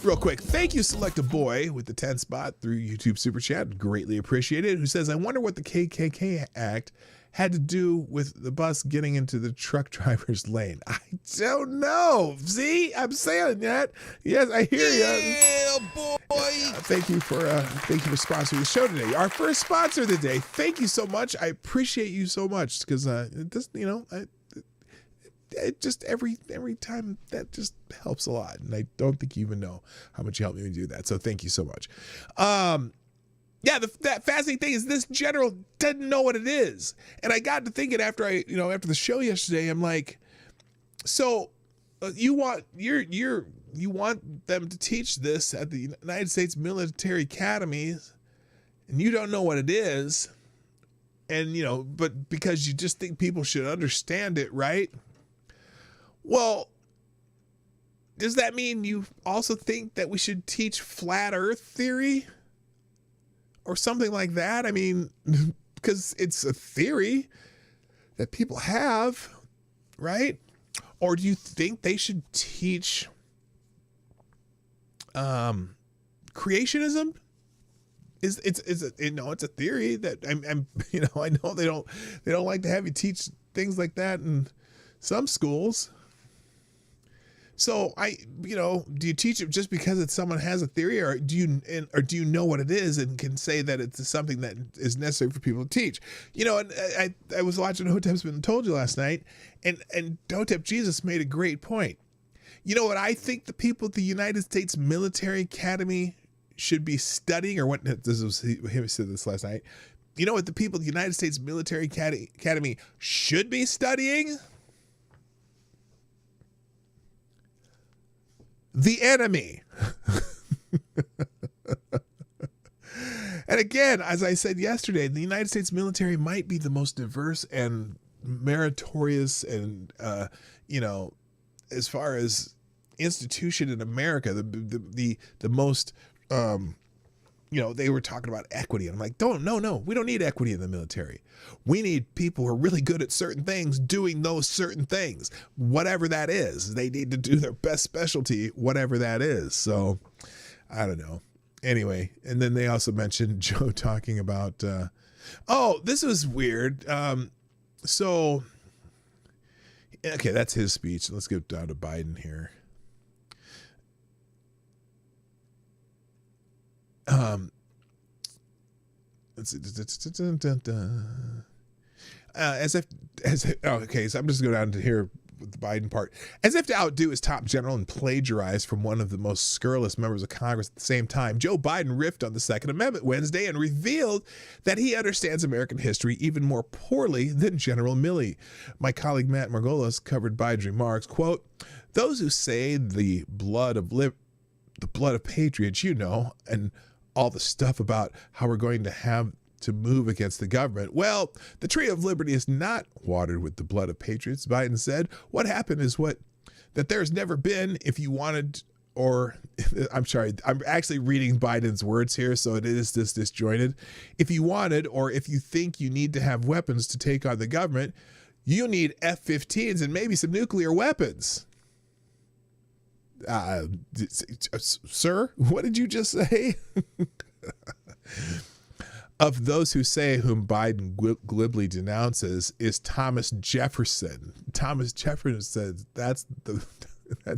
Real quick, thank you, Select a Boy, with the 10 spot through YouTube Super Chat. Greatly appreciated. Who says, I wonder what the KKK Act had to do with the bus getting into the truck driver's lane. I don't know. See, I'm saying that. Yes, I hear you. Yeah, boy. Thank you for sponsoring the show today. Our first sponsor of the day. Thank you so much. I appreciate you so much because it just every time that just helps a lot, and I don't think you even know how much you helped me do that. So thank you so much. That fascinating thing is this general doesn't know what it is, and I got to thinking after the show yesterday, I'm like, so you want them to teach this at the United States military academies, and you don't know what it is, and but because you just think people should understand it, right? Well, does that mean you also think that we should teach flat earth theory or something like that? I mean, because it's a theory that people have, right? Or do you think they should teach creationism? It's a theory that I know they don't like to have you teach things like that in some schools. So do you teach it just because someone has a theory, or do you know what it is and can say that it's something that is necessary for people to teach? And I was watching Hotep's Been Told You last night, and Hotep Jesus made a great point. You know what I think the people at the United States Military Academy should be studying, or what? This was him said this last night. You know what the people at the United States Military Academy should be studying? The enemy. And again, as I said yesterday, the United States military might be the most diverse and meritorious and, as far as institution in America, the most they were talking about equity. And I'm like, no, we don't need equity in the military. We need people who are really good at certain things doing those certain things, whatever that is. They need to do their best specialty, whatever that is. So I don't know. Anyway, and then they also mentioned Joe talking about, this was weird. So, okay, that's his speech. Let's get down to Biden here. Let's see. Okay, so I'm just going down to here with the Biden part. As if to outdo his top general and plagiarize from one of the most scurrilous members of Congress at the same time, Joe Biden riffed on the Second Amendment Wednesday and revealed that he understands American history even more poorly than General Milley. My colleague Matt Margolis covered Biden's remarks, quote, "Those who say the blood of patriots, and all the stuff about how we're going to have to move against the government. Well, the tree of liberty is not watered with the blood of patriots," Biden said. "What happened is that there's never been, if you wanted, or I'm sorry, I'm actually reading Biden's words here, so it is this disjointed. If you wanted, or if you think you need to have weapons to take on the government, you need F-15s and maybe some nuclear weapons." Sir, what did you just say? Of those who say, whom Biden glibly denounces, is Thomas Jefferson. Thomas Jefferson says that's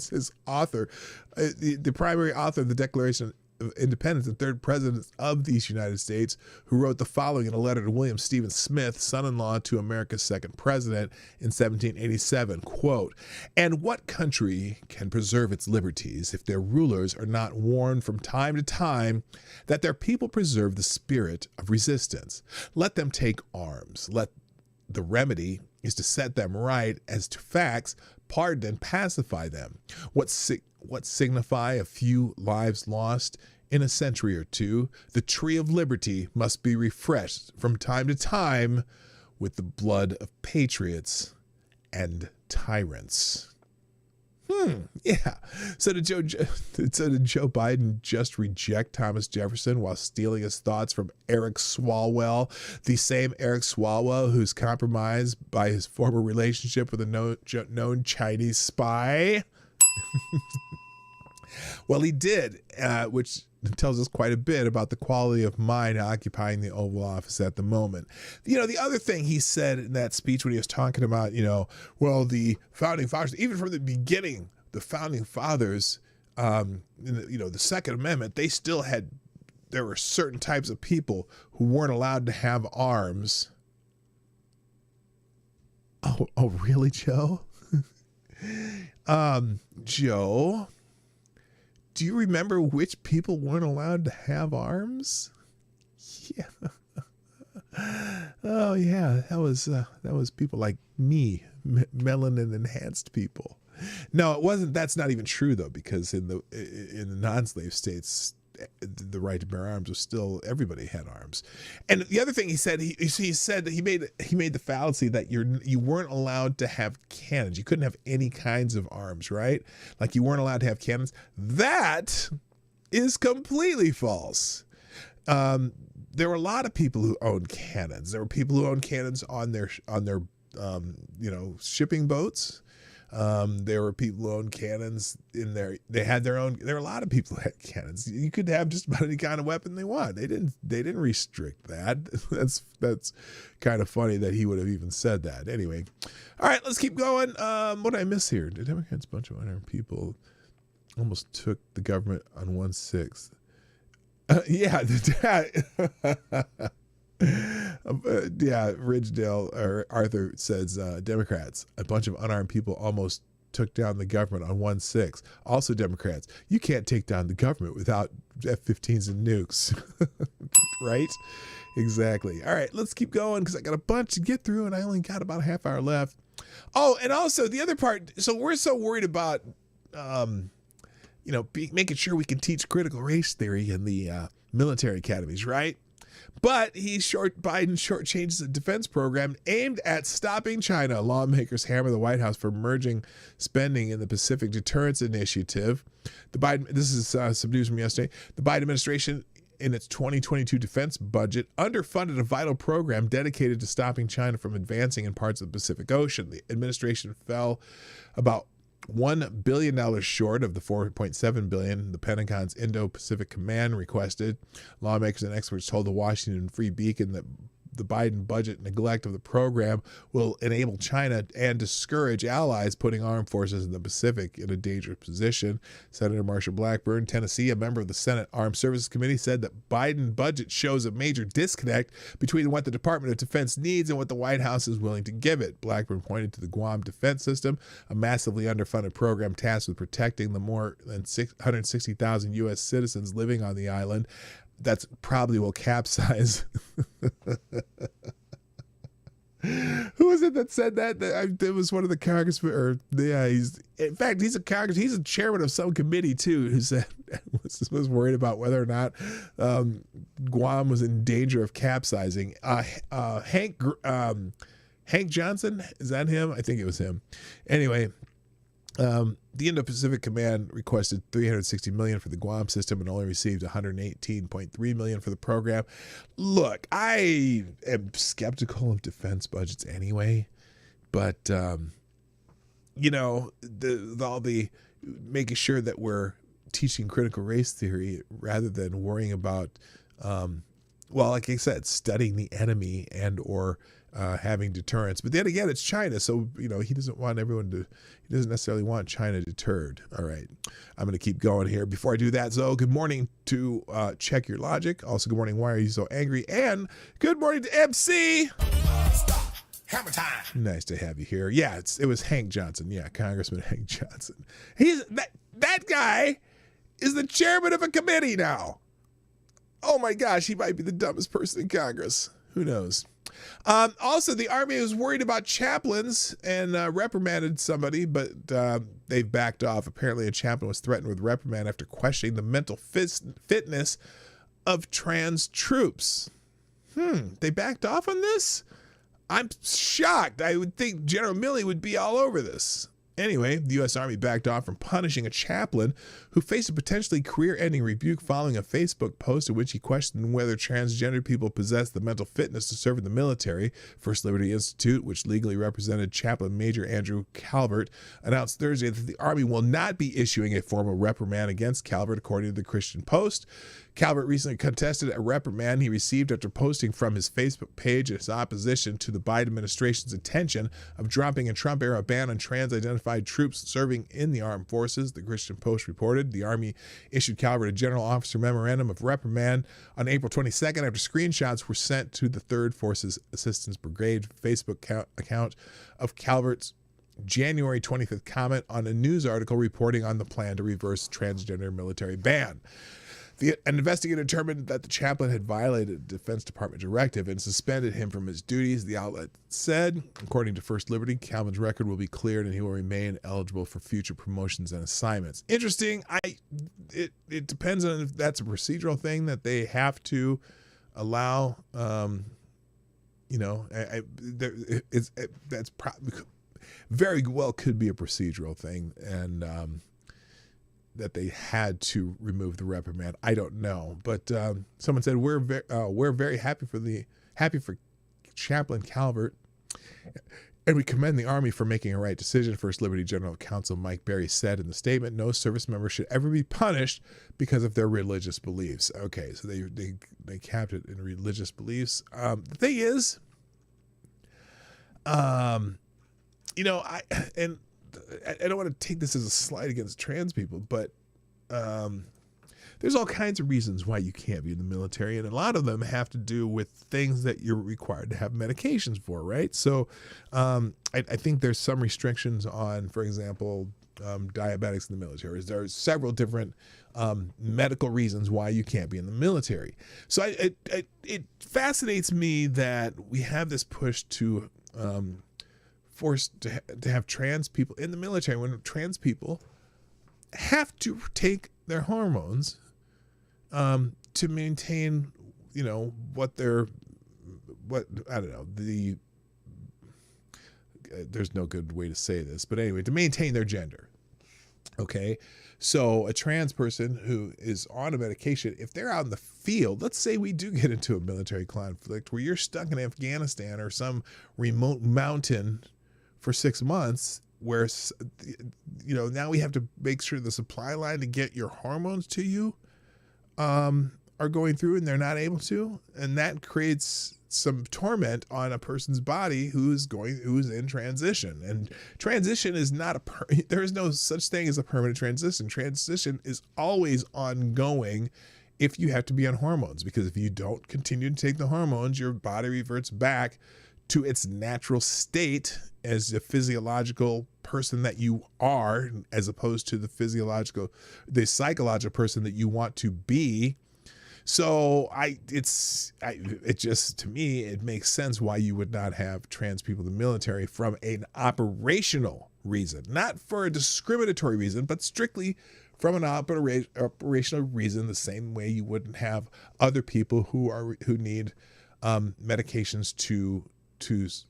his author, the primary author of the Declaration of Independence and third president of these United States, who wrote the following in a letter to William Stephen Smith, son-in-law to America's second president, in 1787, quote, "And what country can preserve its liberties if their rulers are not warned from time to time that their people preserve the spirit of resistance? Let them take arms. The remedy is to set them right as to facts, pardon and pacify them. What signify a few lives lost in a century or two? The tree of liberty must be refreshed from time to time with the blood of patriots and tyrants." Yeah. So did Joe Biden just reject Thomas Jefferson while stealing his thoughts from Eric Swalwell, the same Eric Swalwell who's compromised by his former relationship with a known Chinese spy? Well, he did, which tells us quite a bit about the quality of mind occupying the Oval Office at the moment. The other thing he said in that speech when he was talking about, the founding fathers, even from the beginning, the founding fathers, the Second Amendment, there were certain types of people who weren't allowed to have arms. Oh, really, Joe? Joe, do you remember which people weren't allowed to have arms? Yeah. Oh yeah, that was people like me, melanin enhanced people. No, it wasn't. That's not even true though, because in the non-slave states, the right to bear arms was still, everybody had arms. And the other thing he said, he said that he made the fallacy that you weren't allowed to have cannons. You couldn't have any kinds of arms, right? Like you weren't allowed to have cannons. That is completely false. There were a lot of people who owned cannons. There were people who owned cannons on their shipping boats. There were people who owned cannons they had their own. There were a lot of people who had cannons. You could have just about any kind of weapon they want. They didn't restrict that. That's kind of funny that he would have even said that. Anyway, all right, let's keep going. What did I miss here? The Democrats, a bunch of unarmed people almost took the government on 1/6. Yeah, Ridgedale or Arthur says Democrats, a bunch of unarmed people almost took down the government on 1/6. Also Democrats, you can't take down the government without F-15s and nukes. Right? Exactly. All right, let's keep going because I got a bunch to get through and I only got about a half hour left. Oh, and also the other part, so we're so worried about making sure we can teach critical race theory in the military academies, right? But Biden shortchanges the defense program aimed at stopping China. Lawmakers hammer the White House for merging spending in the Pacific Deterrence Initiative. This is some news from yesterday. The Biden administration in its 2022 defense budget, underfunded a vital program dedicated to stopping China from advancing in parts of the Pacific Ocean. The administration fell about $1 billion short of the $4.7 billion the Pentagon's Indo-Pacific Command requested. Lawmakers and experts told the Washington Free Beacon that the Biden budget neglect of the program will enable China and discourage allies putting armed forces in the Pacific in a dangerous position. Senator Marsha Blackburn, Tennessee, a member of the Senate Armed Services Committee, said that Biden budget shows a major disconnect between what the Department of Defense needs and what the White House is willing to give it. Blackburn pointed to the Guam Defense System, a massively underfunded program tasked with protecting the more than 160,000 U.S. citizens living on the island. That's probably will capsize. Who was it that said that? It was one of the congressmen, or yeah, he's a congressman. He's a chairman of some committee too, who said was worried about whether or not Guam was in danger of capsizing. Hank Johnson, is that him? I think it was him. Anyway. The Indo-Pacific Command requested $360 million for the Guam system and only received $118.3 million for the program. Look, I am skeptical of defense budgets anyway, but all the making sure that we're teaching critical race theory rather than worrying about, like I said, studying the enemy and or having deterrence. But then again, it's China, so he doesn't want he doesn't necessarily want China deterred. All right, I'm going to keep going here. Before I do that, Zoe, good morning to Check Your Logic. Also, good morning, why are you so angry? And good morning to MC. Stop. Hammer time. Nice to have you here. Yeah, it was Hank Johnson. Yeah, Congressman Hank Johnson. He's that guy is the chairman of a committee now. Oh my gosh, he might be the dumbest person in Congress. Who knows? Also, the Army was worried about chaplains and reprimanded somebody, but they've backed off. Apparently, a chaplain was threatened with reprimand after questioning the mental fitness of trans troops. They backed off on this? I'm shocked. I would think General Milley would be all over this. Anyway, the U.S. Army backed off from punishing a chaplain who faced a potentially career-ending rebuke following a Facebook post in which he questioned whether transgender people possess the mental fitness to serve in the military. First Liberty Institute, which legally represented Chaplain Major Andrew Calvert, announced Thursday that the Army will not be issuing a formal reprimand against Calvert, according to the Christian Post. Calvert recently contested a reprimand he received after posting from his Facebook page his opposition to the Biden administration's intention of dropping a Trump-era ban on trans-identified troops serving in the armed forces. The Christian Post reported the Army issued Calvert a general officer memorandum of reprimand on April 22nd after screenshots were sent to the 3rd Forces Assistance Brigade Facebook account of Calvert's January 25th comment on a news article reporting on the plan to reverse transgender military ban. An investigator determined that the chaplain had violated a Defense Department directive and suspended him from his duties. The outlet said, according to First Liberty, Calvin's record will be cleared and he will remain eligible for future promotions and assignments. Interesting. It depends on if that's a procedural thing that they have to allow. That's probably very well could be a procedural thing, and that they had to remove the reprimand. I don't know, but someone said we're very happy for Chaplain Calvert, and we commend the Army for making a right decision. First Liberty General Counsel Mike Berry said in the statement, "No service member should ever be punished because of their religious beliefs." Okay, so they capped it in religious beliefs. The thing is, I don't want to take this as a slight against trans people, but there's all kinds of reasons why you can't be in the military, and a lot of them have to do with things that you're required to have medications for, right? So I think there's some restrictions on, for example, diabetics in the military. There are several different medical reasons why you can't be in the military. So it fascinates me that we have this push to forced to have trans people in the military when trans people have to take their hormones to maintain, there's no good way to say this, but anyway, to maintain their gender. Okay. So a trans person who is on a medication, if they're out in the field, let's say we do get into a military conflict where you're stuck in Afghanistan or some remote mountain for 6 months, where, now we have to make sure the supply line to get your hormones to you are going through and they're not able to. And that creates some torment on a person's body who's in transition. And transition is not there is no such thing as a permanent transition. Transition is always ongoing if you have to be on hormones, because if you don't continue to take the hormones, your body reverts back to its natural state as the physiological person that you are, as opposed to the psychological person that you want to be. So to me, it makes sense why you would not have trans people in the military from an operational reason, not for a discriminatory reason, but strictly from an operational reason, the same way you wouldn't have other people who need medications to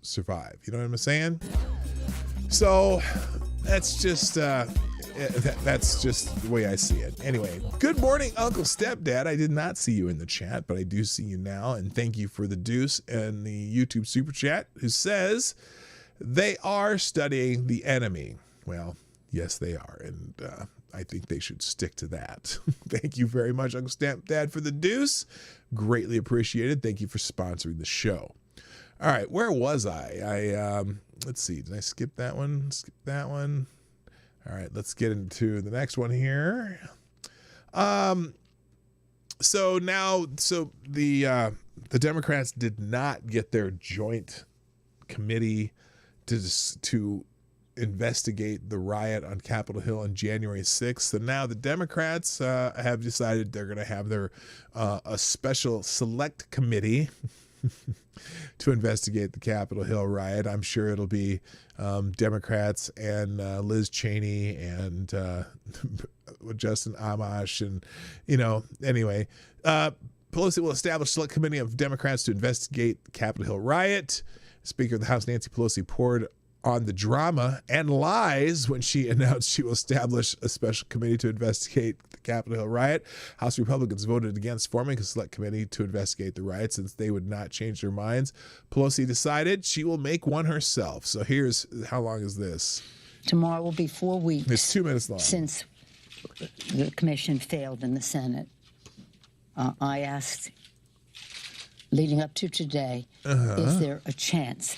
survive. You know what I'm saying? So that's just the way I see it. Anyway, good morning, Uncle Stepdad. I did not see you in the chat, but I do see you now. And thank you for the deuce and the YouTube super chat, who says they are studying the enemy. Well, yes, they are. And I think they should stick to that. Thank you very much, Uncle Stepdad, for the deuce. Greatly appreciated. Thank you for sponsoring the show. All right, where was I? Let's see. Did I skip that one? Skip that one. All right, let's get into the next one here. So the Democrats did not get their joint committee to investigate the riot on Capitol Hill on January 6th. So now the Democrats have decided they're going to have their a special select committee to investigate the Capitol Hill riot. I'm sure it'll be Democrats and Liz Cheney and Justin Amash and, anyway. Pelosi will establish a select committee of Democrats to investigate the Capitol Hill riot. Speaker of the House Nancy Pelosi poured on the drama and lies when she announced she will establish a special committee to investigate the Capitol Hill riot. House Republicans voted against forming a select committee to investigate the riot since they would not change their minds. Pelosi decided she will make one herself. So here's, how long is this? Tomorrow will be 4 weeks. It's 2 minutes long. Since the commission failed in the Senate. I asked, leading up to today, is there a chance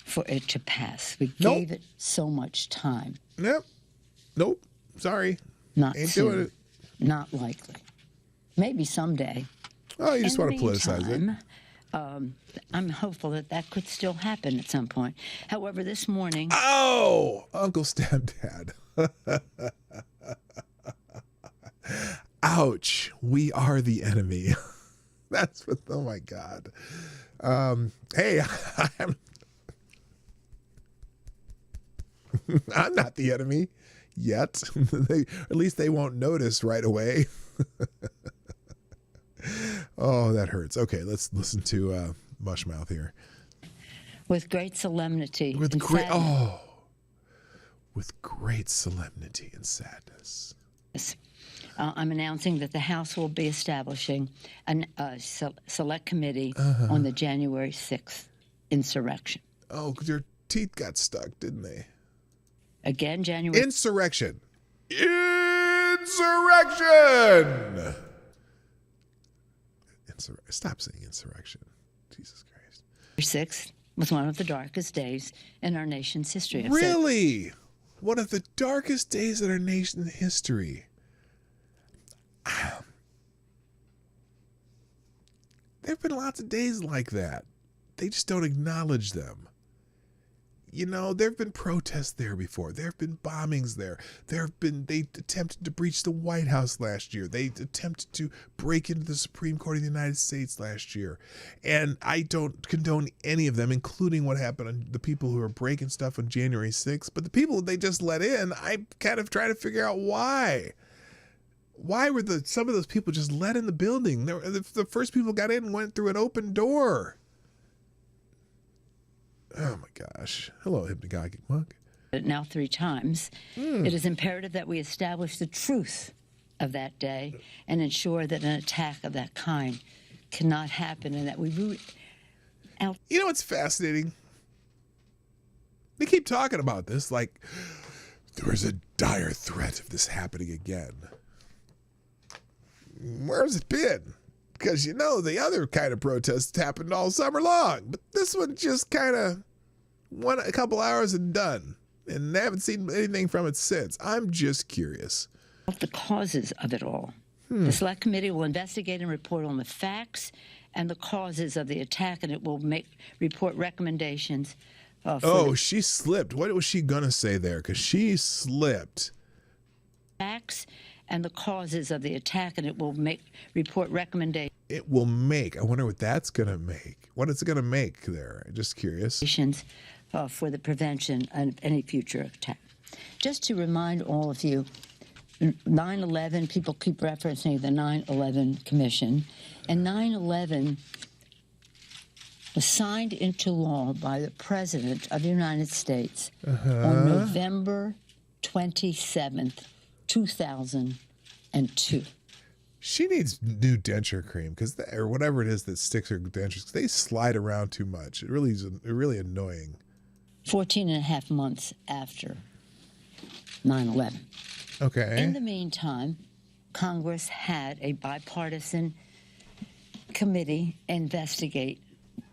for it to pass? We gave it so much time. Nope. Sorry. Not Ain't soon. doing it. Not likely. Maybe someday. Oh, you just want to politicize it. I'm hopeful that could still happen at some point. However, this morning... Oh, Uncle Stepdad. Ouch. We are the enemy. That's what, oh my God. Hey, I'm not the enemy yet. At least they won't notice right away. Oh, that hurts. Okay, let's listen to Mushmouth here. With great solemnity. With great solemnity and sadness. I'm announcing that the House will be establishing a select committee on the January 6th insurrection. Oh, your teeth got stuck, didn't they? Again, January... Insurrection. Stop saying insurrection. Jesus Christ. 6th was one of the darkest days in our nation's history. Really? One of the darkest days in our nation's history. There have been lots of days like that. They just don't acknowledge them. There have been protests there before. There have been bombings there. They attempted to breach the White House last year. They attempted to break into the Supreme Court of the United States last year. And I don't condone any of them, including what happened on the people who are breaking stuff on January 6th. But the people they just let in, I kind of try to figure out why. Why were some of those people just let in the building? The first people got in and went through an open door. Oh my gosh. Hello, hypnagogic monk. it now 3 times. It is imperative that we establish the truth of that day and ensure that an attack of that kind cannot happen, and that we root out. You know what's fascinating? They keep talking about this like there is a dire threat of this happening again. Where's it been? Because you know the other kind of protests happened all summer long, but this one just kind of went a couple hours and done, and they haven't seen anything from it since. I'm just curious. The causes of it all. The Select Committee will investigate and report on the facts and the causes of the attack, and it will report recommendations. She slipped. What was she gonna say there? Because she slipped. Facts and the causes of the attack, and it will report recommendations. It will make. I wonder what that's gonna make. What is it gonna make there? Just curious. For the prevention of any future attack. Just to remind all of you, 9/11, people keep referencing the 9/11 Commission, and 9/11 was signed into law by the President of the United States on November 27th, 2002. She needs new denture cream, or whatever it is that sticks her dentures, 'cause they slide around too much. It really is really annoying. 14 and a half months after 9/11. Okay. In the meantime, Congress had a bipartisan committee investigate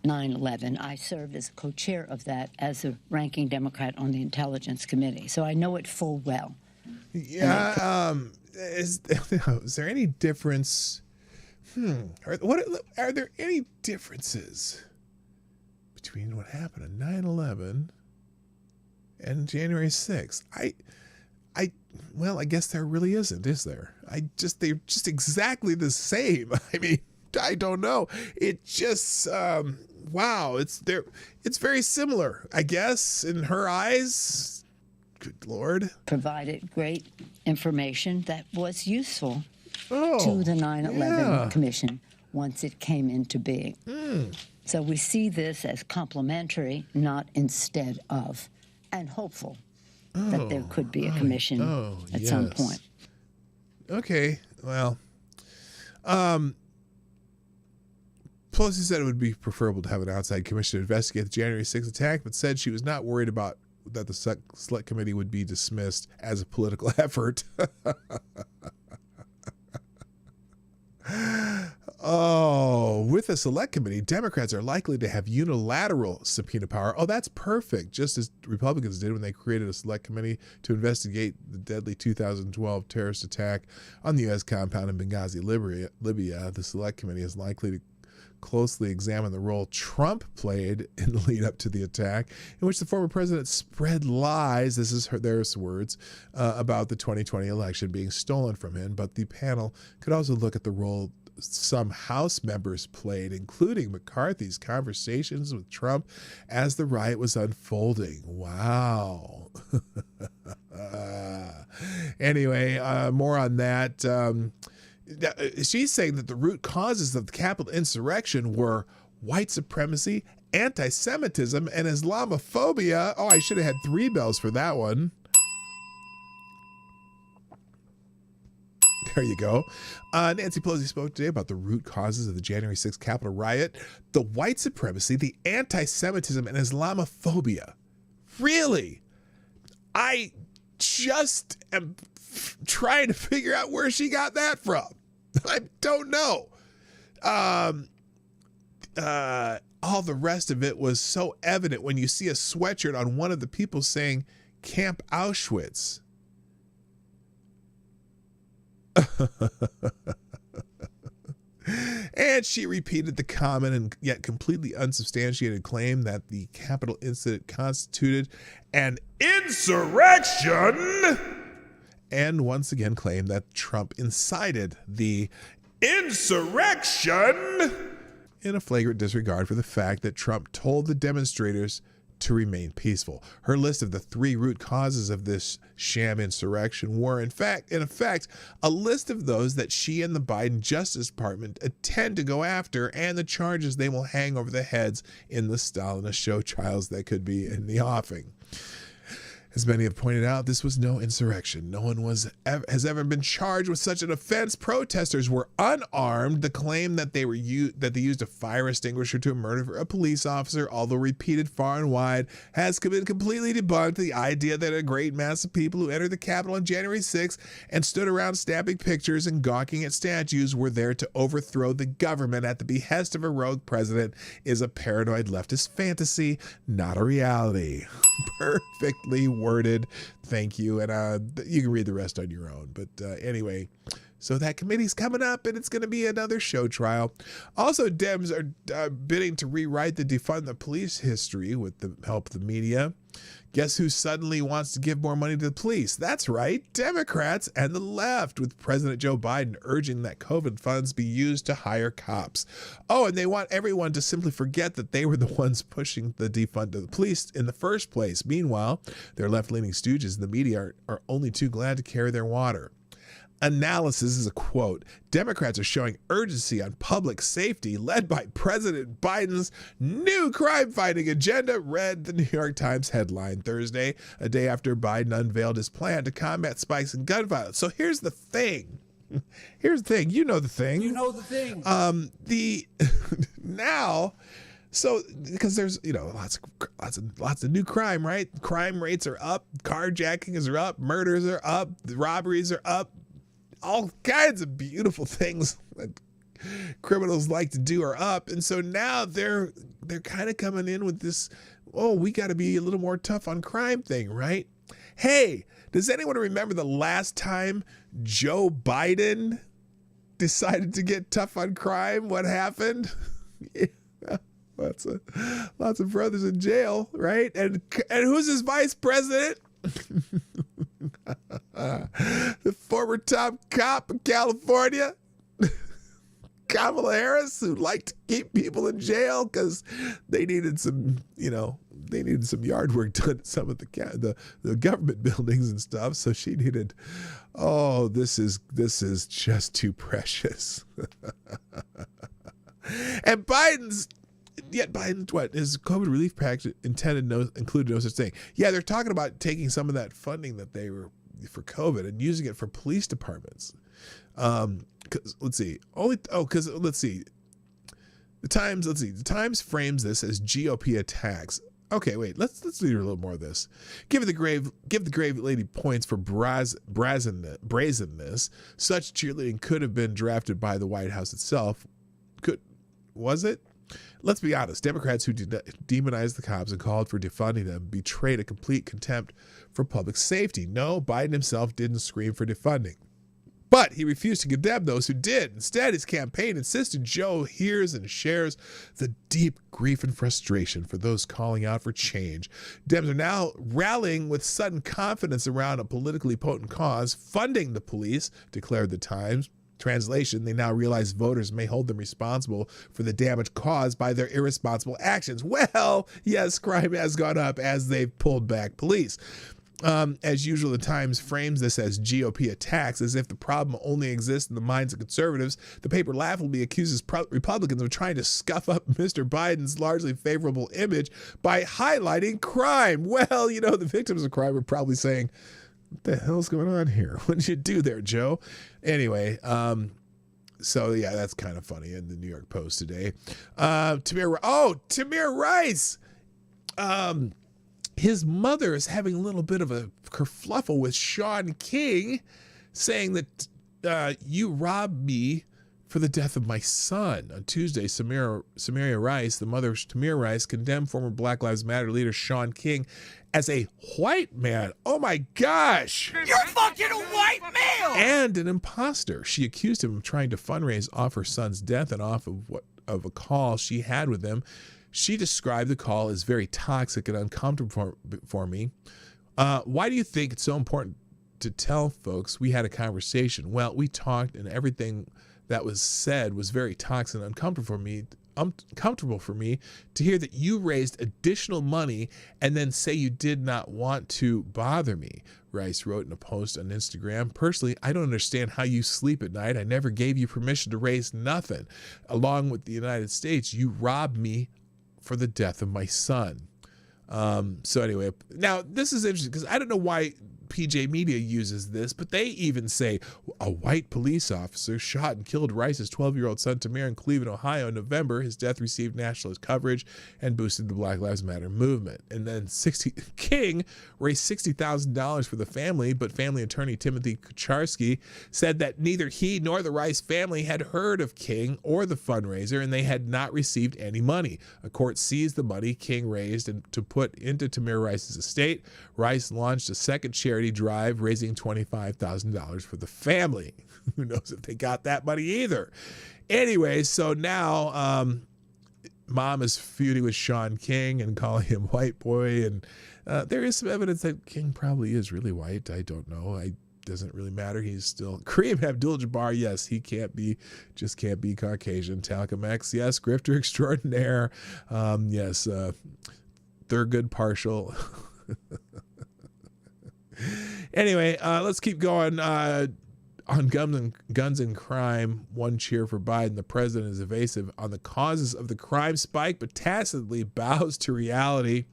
9/11. I served as co-chair of that as a ranking Democrat on the Intelligence Committee, so I know it full well. Yeah. Is there any difference? Are there any differences between what happened on 9/11 and January 6th? Well, I guess there really isn't, is there? They're just exactly the same. I mean, I don't know. It just, wow, it's very similar, I guess, in her eyes. Good Lord. Provided great information that was useful to the 9/11 Commission once it came into being. So we see this as complementary, not instead of, and hopeful that there could be a commission at some point. Okay, well, Pelosi said it would be preferable to have an outside commission to investigate the January 6th attack, but said she was not worried about that the Select Committee would be dismissed as a political effort. With a Select Committee, Democrats are likely to have unilateral subpoena power. Oh, that's perfect. Just as Republicans did when they created a Select Committee to investigate the deadly 2012 terrorist attack on the U.S. compound in Benghazi, Libya. The Select Committee is likely to closely examine the role Trump played in the lead up to the attack, in which the former president spread lies, this is their words, about the 2020 election being stolen from him. But the panel could also look at the role some House members played, including McCarthy's conversations with Trump as the riot was unfolding. Wow. Anyway, more on that. She's saying that the root causes of the Capitol insurrection were white supremacy, anti-Semitism, and Islamophobia. Oh, I should have had 3 bells for that one. There you go. Nancy Pelosi spoke today about the root causes of the January 6th Capitol riot, the white supremacy, the anti-Semitism, and Islamophobia. Really? I just am trying to figure out where she got that from. I don't know. All the rest of it was so evident when you see a sweatshirt on one of the people saying Camp Auschwitz. And she repeated the common and yet completely unsubstantiated claim that the Capitol incident constituted an insurrection, and once again claimed that Trump incited the insurrection in a flagrant disregard for the fact that Trump told the demonstrators to remain peaceful. Her list of the 3 root causes of this sham insurrection were, in effect, a list of those that she and the Biden Justice Department intend to go after, and the charges they will hang over the heads in the Stalinist show trials that could be in the offing. As many have pointed out, this was no insurrection. No one has ever been charged with such an offense. Protesters were unarmed. The claim that they used a fire extinguisher to murder a police officer, although repeated far and wide, has been completely debunked. The idea that a great mass of people who entered the Capitol on January 6th and stood around snapping pictures and gawking at statues were there to overthrow the government at the behest of a rogue president is a paranoid leftist fantasy, not a reality. Perfectly worded. Thank you. And you can read the rest on your own. But anyway, so that committee's coming up and it's going to be another show trial. Also, Dems are bidding to rewrite the defund the police history with the help of the media. Guess who suddenly wants to give more money to the police? That's right, Democrats and the left, with President Joe Biden urging that COVID funds be used to hire cops. Oh, and they want everyone to simply forget that they were the ones pushing the defund of the police in the first place. Meanwhile, their left-leaning stooges in the media are only too glad to carry their water. Analysis is a quote. Democrats are showing urgency on public safety led by President Biden's new crime-fighting agenda, read the New York Times headline Thursday, a day after Biden unveiled his plan to combat spikes in gun violence. So here's the thing. Here's the thing. You know the thing. You know the thing. Now, so because there's lots of new crime, right? Crime rates are up, carjackings are up, murders are up, robberies are up. All kinds of beautiful things that criminals like to do are up. And so now they're kind of coming in with this, oh, we got to be a little more tough on crime thing, right? Hey, does anyone remember the last time Joe Biden decided to get tough on crime? What happened? Yeah, lots of brothers in jail, right? And who's his vice president? The former top cop in California, Kamala Harris, who liked to keep people in jail because they needed some yard work done at some of the government buildings and stuff. So she needed, this is just too precious. And Biden's what his COVID relief package included no such thing. Yeah, they're talking about taking some of that funding that they were for COVID and using it for police departments. The Times frames this as GOP attacks. Okay, wait, let's read a little more of this. Give the grave lady points for brazenness. Such cheerleading could have been drafted by the White House itself. Was it? Let's be honest, Democrats who demonized the cops and called for defunding them betrayed a complete contempt for public safety. No, Biden himself didn't scream for defunding. But he refused to condemn those who did. Instead, his campaign insisted Joe hears and shares the deep grief and frustration for those calling out for change. Dems are now rallying with sudden confidence around a politically potent cause, funding the police, declared the Times. Translation, they now realize voters may hold them responsible for the damage caused by their irresponsible actions. Well, yes, crime has gone up as they've pulled back police. As usual, the Times frames this as GOP attacks, as if the problem only exists in the minds of conservatives. The paper laughably accuses Republicans of trying to scuff up Mr. Biden's largely favorable image by highlighting crime. Well, the victims of crime are probably saying, what the hell's going on here? What did you do there, Joe? Anyway, so yeah, that's kind of funny in the New York Post today. Tamir Rice. His mother is having a little bit of a kerfluffle with Sean King, saying that you robbed me for the death of my son. On Tuesday, Samaria Rice, the mother of Tamir Rice, condemned former Black Lives Matter leader Sean King as a white man. Oh my gosh! You're fucking a white male! And an imposter. She accused him of trying to fundraise off her son's death and off of a call she had with him. She described the call as very toxic and uncomfortable for me. Why do you think it's so important to tell folks we had a conversation? Well, we talked and everything that was said was very toxic and uncomfortable for me to hear that you raised additional money and then say you did not want to bother me, Rice wrote in a post on Instagram. Personally, I don't understand how you sleep at night. I never gave you permission to raise nothing. Along with the United States, you robbed me for the death of my son. So anyway, now this is interesting because I don't know why PJ Media uses this, but they even say a white police officer shot and killed Rice's 12-year-old son Tamir in Cleveland, Ohio in November. His death received national coverage and boosted the Black Lives Matter movement. And then King raised $60,000 for the family, but family attorney Timothy Kucharski said that neither he nor the Rice family had heard of King or the fundraiser, and they had not received any money. A court seized the money King raised and to put into Tamir Rice's estate. Rice launched a second charity drive, raising $25,000 for the family. Who knows if they got that money either. Anyway, so now mom is feuding with Sean King and calling him white boy, and there is some evidence that King probably is really white. I don't know. It doesn't really matter. He's still Kareem Abdul-Jabbar. Yes, he can't be Caucasian. Talcum X, yes, grifter extraordinaire. Yes, Thurgood partial. Anyway, let's keep going. On guns and crime, one cheer for Biden. The president is evasive on the causes of the crime spike, but tacitly bows to reality.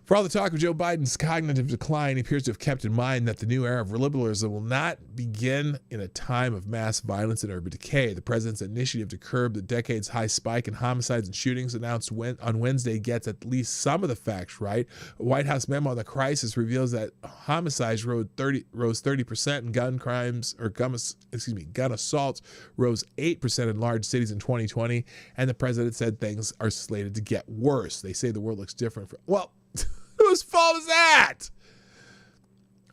For all the talk of Joe Biden's cognitive decline, he appears to have kept in mind that the new era of liberalism will not begin in a time of mass violence and urban decay. The president's initiative to curb the decades-high spike in homicides and shootings announced on Wednesday gets at least some of the facts right. A White House memo on the crisis reveals that homicides rose 30% and gun assaults rose 8% in large cities in 2020. And the president said things are slated to get worse. They say the world looks different. Whose fault is that?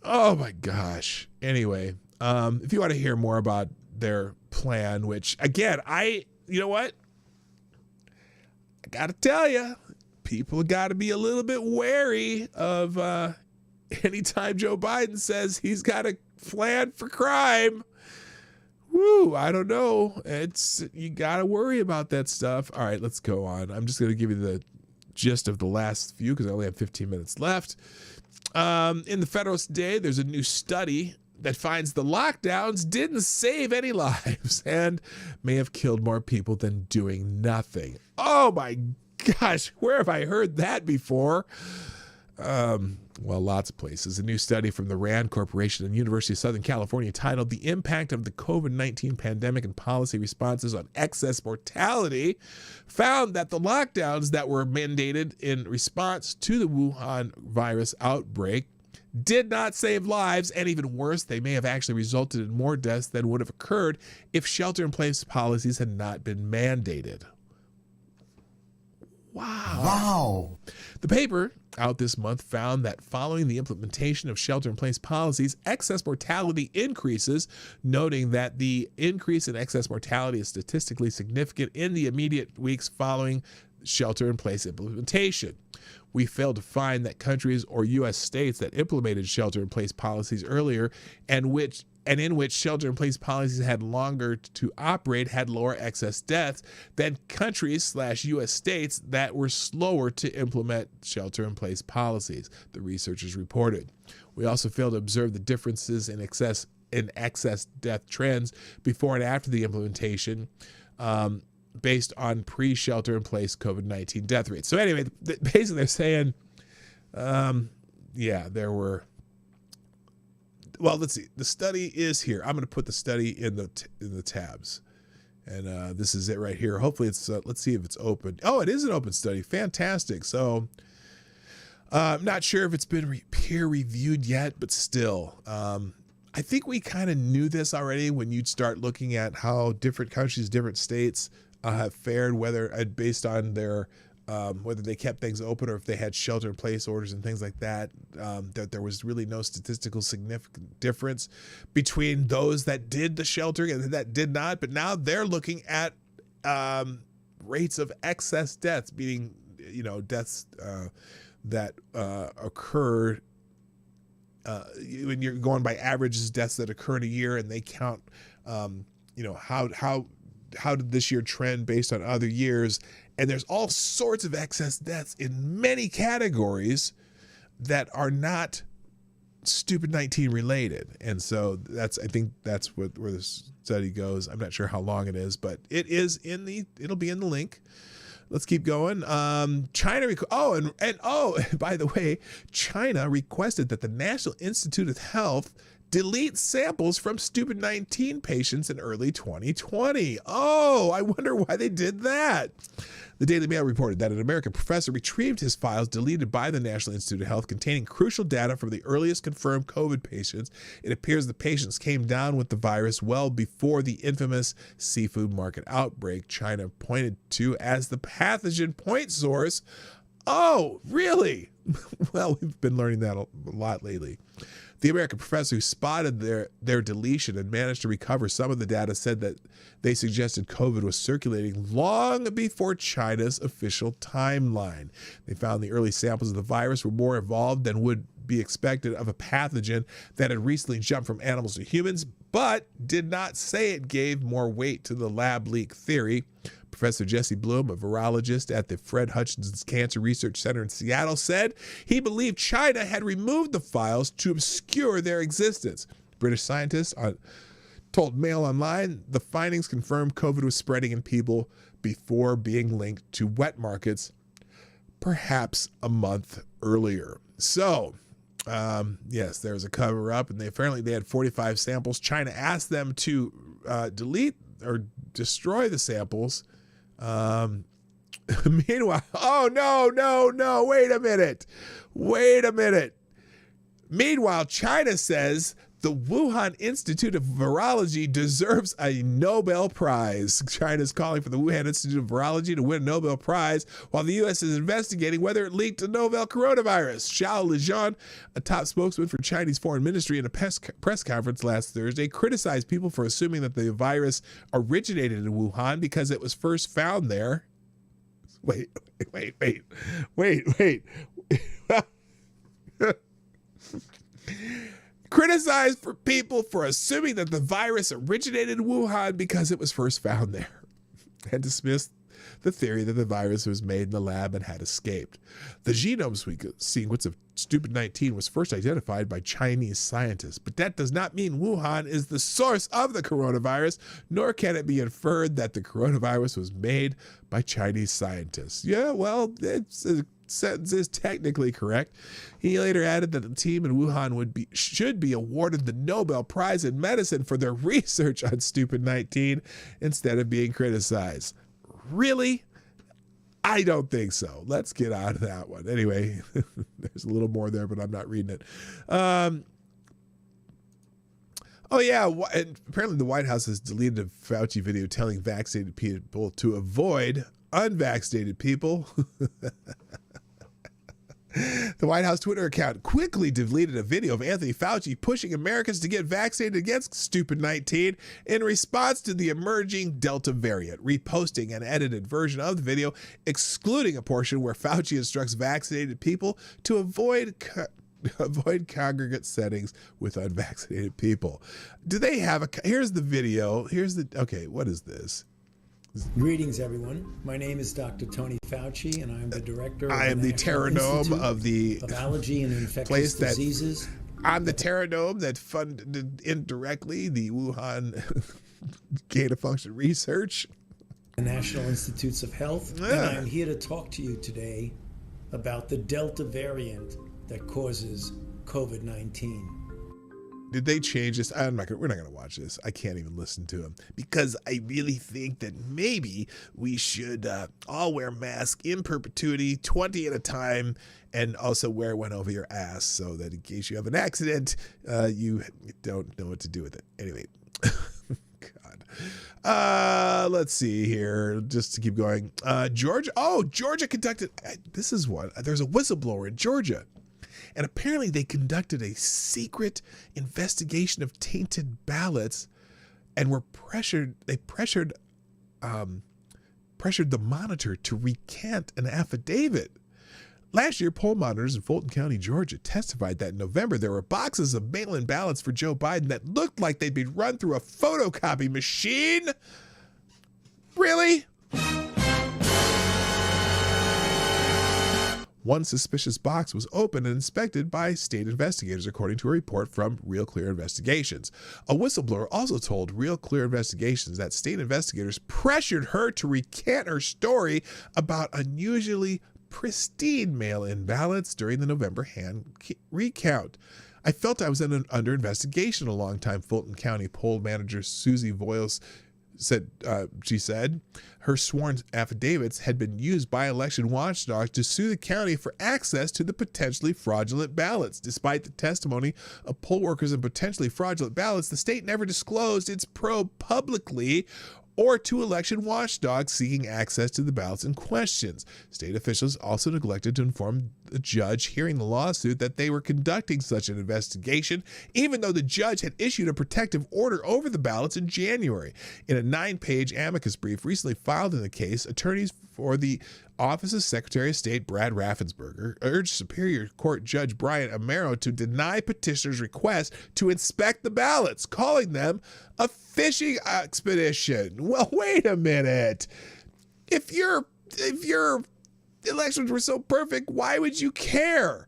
Oh my gosh. Anyway, if you want to hear more about their plan, which again, you know what? I got to tell you, people got to be a little bit wary of anytime Joe Biden says he's got a plan for crime. Woo, I don't know. You got to worry about that stuff. All right, let's go on. I'm just going to give you the gist of the last few because I only have 15 minutes left. In the Federalist today, there's a new study that finds the lockdowns didn't save any lives and may have killed more people than doing nothing. Oh my gosh, where have I heard that before? Well, lots of places. A new study from the RAND Corporation and University of Southern California titled The Impact of the COVID-19 Pandemic and Policy Responses on Excess Mortality found that the lockdowns that were mandated in response to the Wuhan virus outbreak did not save lives, and even worse, they may have actually resulted in more deaths than would have occurred if shelter-in-place policies had not been mandated. Wow. The paper out this month found that following the implementation of shelter-in-place policies, excess mortality increases, noting that the increase in excess mortality is statistically significant in the immediate weeks following shelter-in-place implementation. We failed to find that countries or U.S. states that implemented shelter-in-place policies earlier and in which shelter-in-place policies had longer to operate had lower excess deaths than countries/U.S. states that were slower to implement shelter-in-place policies, the researchers reported. We also failed to observe the differences in excess death trends before and after the implementation based on pre-shelter-in-place COVID-19 death rates. So anyway, basically they're saying, there were. Well, let's see. The study is here. I'm going to put the study in the tabs, and this is it right here. Hopefully, it's. Let's see if it's open. Oh, it is an open study. Fantastic. So, I'm not sure if it's been peer reviewed yet, but still, I think we kind of knew this already when you'd start looking at how different countries, different states have fared, whether based on their. Whether they kept things open or if they had shelter-in-place orders and things like that, that there was really no statistical significant difference between those that did the sheltering and that did not. But now they're looking at rates of excess deaths, meaning deaths that occur when you're going by averages, deaths that occur in a year, and they count, how did this year trend based on other years. And there's all sorts of excess deaths in many categories that are not stupid 19 related. And so I think that's where the study goes. I'm not sure how long it is, but it'll be in the link. Let's keep going. China. By the way, China requested that the National Institute of Health delete samples from stupid 19 patients in early 2020. Oh, I wonder why they did that. The Daily Mail reported that an American professor retrieved his files deleted by the National Institute of Health containing crucial data from the earliest confirmed COVID patients. It appears the patients came down with the virus well before the infamous seafood market outbreak China pointed to as the pathogen point source. Oh, really? Well, we've been learning that a lot lately. The American professor who spotted their deletion and managed to recover some of the data said that they suggested COVID was circulating long before China's official timeline. They found the early samples of the virus were more evolved than would be expected of a pathogen that had recently jumped from animals to humans, but did not say it gave more weight to the lab leak theory. Professor Jesse Bloom, a virologist at the Fred Hutchinson Cancer Research Center in Seattle, said he believed China had removed the files to obscure their existence. British scientists told Mail Online the findings confirmed COVID was spreading in people before being linked to wet markets, perhaps a month earlier. So, yes, there was a cover-up, and they had 45 samples. China asked them to delete or destroy the samples. Meanwhile, no, wait a minute. Meanwhile, China says the Wuhan Institute of Virology deserves a Nobel Prize. China is calling for the Wuhan Institute of Virology to win a Nobel Prize, while the U.S. is investigating whether it leaked a novel coronavirus. Xiao Lijian, a top spokesman for Chinese Foreign Ministry in a press conference last Thursday, criticized people for assuming that the virus originated in Wuhan because it was first found there. Wait. Criticized for people for assuming that the virus originated in Wuhan because it was first found there, and dismissed the theory that the virus was made in the lab and had escaped. The genome sequence of stupid 19 was first identified by Chinese scientists, but that does not mean Wuhan is the source of the coronavirus, nor can it be inferred that the coronavirus was made by Chinese scientists. Yeah, well, sentence is technically correct. He later added that the team in Wuhan should be awarded the Nobel Prize in Medicine for their research on stupid 19 instead of being criticized. Really? I don't think so. Let's get out of that one. Anyway, there's a little more there, but I'm not reading it. And apparently the White House has deleted a Fauci video telling vaccinated people to avoid unvaccinated people. The White House Twitter account quickly deleted a video of Anthony Fauci pushing Americans to get vaccinated against stupid 19 in response to the emerging Delta variant, reposting an edited version of the video, excluding a portion where Fauci instructs vaccinated people to avoid congregate settings with unvaccinated people. Do they have here's the video. What is this? Greetings, everyone. My name is Dr. Tony Fauci, and I'm the director I am the pteranome of the Allergy and Infectious Diseases. I'm the pteranome that funded indirectly the Wuhan gain of function research. The National Institutes of Health. And I'm here to talk to you today about the Delta variant that causes COVID-19. Did they change this? We're not going to watch this. I can't even listen to him because I really think that maybe we should all wear masks in perpetuity, 20 at a time, and also wear one over your ass so that in case you have an accident, you don't know what to do with it. Anyway, God. Let's see here, just to keep going. Georgia conducted, this is one. There's a whistleblower in Georgia. And apparently they conducted a secret investigation of tainted ballots and pressured the monitor to recant an affidavit. Last year, poll monitors in Fulton County, Georgia, testified that in November there were boxes of mail-in ballots for Joe Biden that looked like they'd been run through a photocopy machine. Really? One suspicious box was opened and inspected by state investigators, according to a report from Real Clear Investigations. A whistleblower also told Real Clear Investigations that state investigators pressured her to recant her story about unusually pristine mail-in ballots during the November hand recount. I felt I was under investigation, a longtime Fulton County poll manager Susie Voiles said. She said her sworn affidavits had been used by election watchdogs to sue the county for access to the potentially fraudulent ballots. Despite the testimony of poll workers and potentially fraudulent ballots, the state never disclosed its probe publicly or to election watchdogs seeking access to the ballots in questions. State officials also neglected to inform the judge hearing the lawsuit that they were conducting such an investigation, even though the judge had issued a protective order over the ballots in January. In a 9-page amicus brief recently filed in the case, attorneys for the Office of Secretary of State Brad Raffensperger urged Superior Court Judge Brian Amaro to deny petitioners' request to inspect the ballots, calling them a fishing expedition. Well, wait a minute. If your elections were so perfect, why would you care?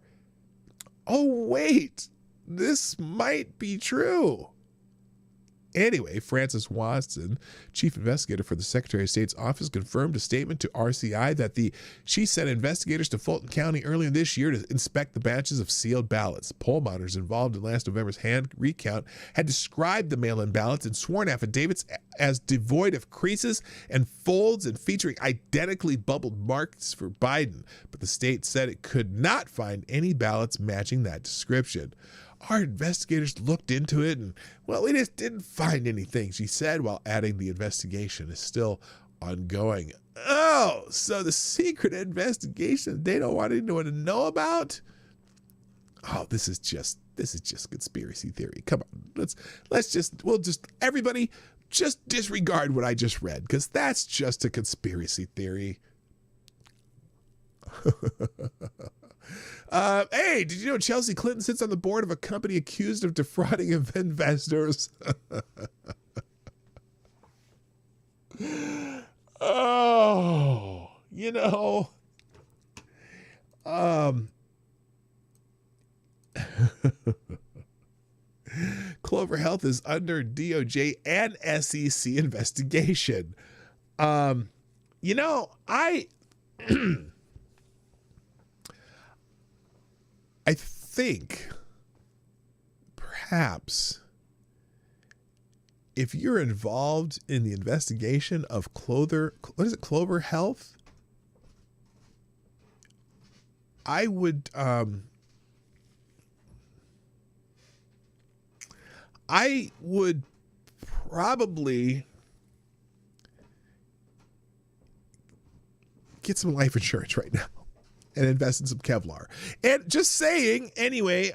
Oh, wait. This might be true. Anyway, Frances Watson, chief investigator for the Secretary of State's office, confirmed a statement to RCI that she sent investigators to Fulton County earlier this year to inspect the batches of sealed ballots. Poll monitors involved in last November's hand recount had described the mail-in ballots in sworn affidavits as devoid of creases and folds and featuring identically bubbled marks for Biden, but the state said it could not find any ballots matching that description. Our investigators looked into it and, well, we just didn't find anything, she said, while adding the investigation is still ongoing. Oh, so the secret investigation they don't want anyone to know about? Oh, this is just conspiracy theory. Come on, everybody just disregard what I just read, because that's just a conspiracy theory. Hey, did you know Chelsea Clinton sits on the board of a company accused of defrauding investors? Oh, Clover Health is under DOJ and SEC investigation. I think perhaps if you're involved in the investigation of Clover Health, I would probably get some life insurance right now and invest in some Kevlar. And just saying, anyway,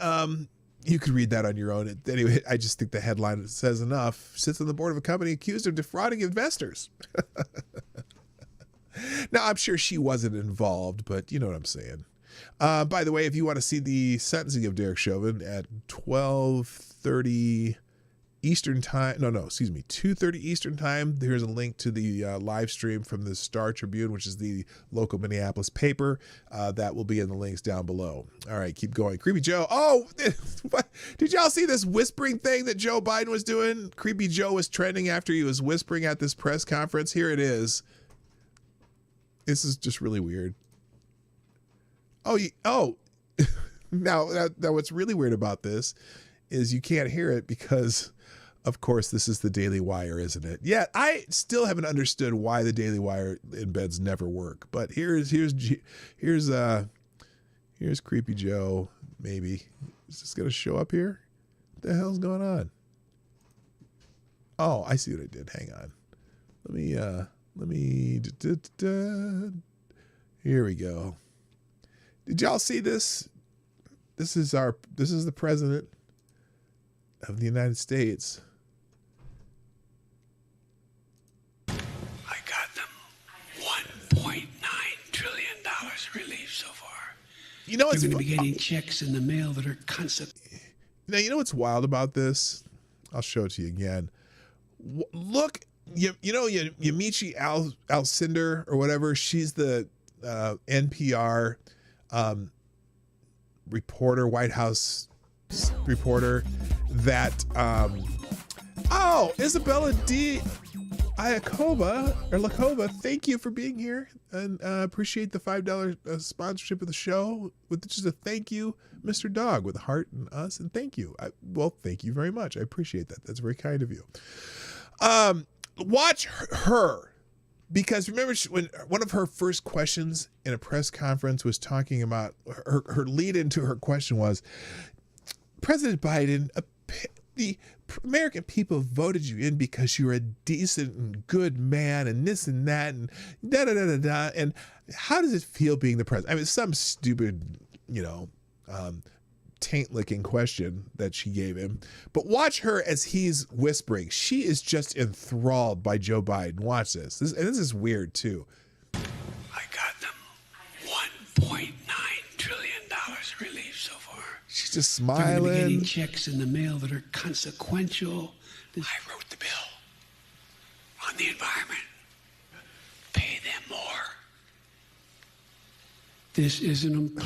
you could read that on your own. Anyway, I just think the headline says enough. Sits on the board of a company accused of defrauding investors. Now, I'm sure she wasn't involved, but you know what I'm saying. By the way, if you want to see the sentencing of Derek Chauvin at 12:30 Eastern time, 2:30 Eastern time, there's a link to the live stream from the Star Tribune, which is the local Minneapolis paper. That will be in the links down below. All right, keep going. Creepy Joe. Oh, what? Did y'all see this whispering thing that Joe Biden was doing? Creepy Joe was trending after he was whispering at this press conference. Here it is. This is just really weird. Now what's really weird about this is you can't hear it because, of course, this is the Daily Wire, isn't it? Yeah, I still haven't understood why the Daily Wire embeds never work. But here's Creepy Joe. Maybe is this gonna show up here? What the hell's going on? Oh, I see what I did. Hang on. Let me. Here we go. Did y'all see this? This is the president of the United States. I got them $1.9 trillion relief so far. You know, you're going to be getting checks in the mail that are constant. Now, you know what's wild about this? I'll show it to you again. Look, Yamiche Alcindor or whatever. She's the NPR reporter, White House reporter, that Isabella D. Lakova, thank you for being here, and appreciate the $5 sponsorship of the show with just a thank you, Mr. Dawg, with a heart and us, and thank you. Thank you very much. I appreciate that. That's very kind of you. Watch her, because remember when one of her first questions in a press conference was talking about her lead into her question was, President Biden, the American people voted you in because you're a decent and good man and this and that and da-da-da-da-da. And how does it feel being the president? I mean, some stupid, taint-licking question that she gave him. But watch her as he's whispering. She is just enthralled by Joe Biden. Watch this. This is weird, too. I got them $1.9 trillion relief so far. She's just They're going to be smiling. getting checks in the mail that are consequential. I wrote the bill on the environment. Pay them more. This is an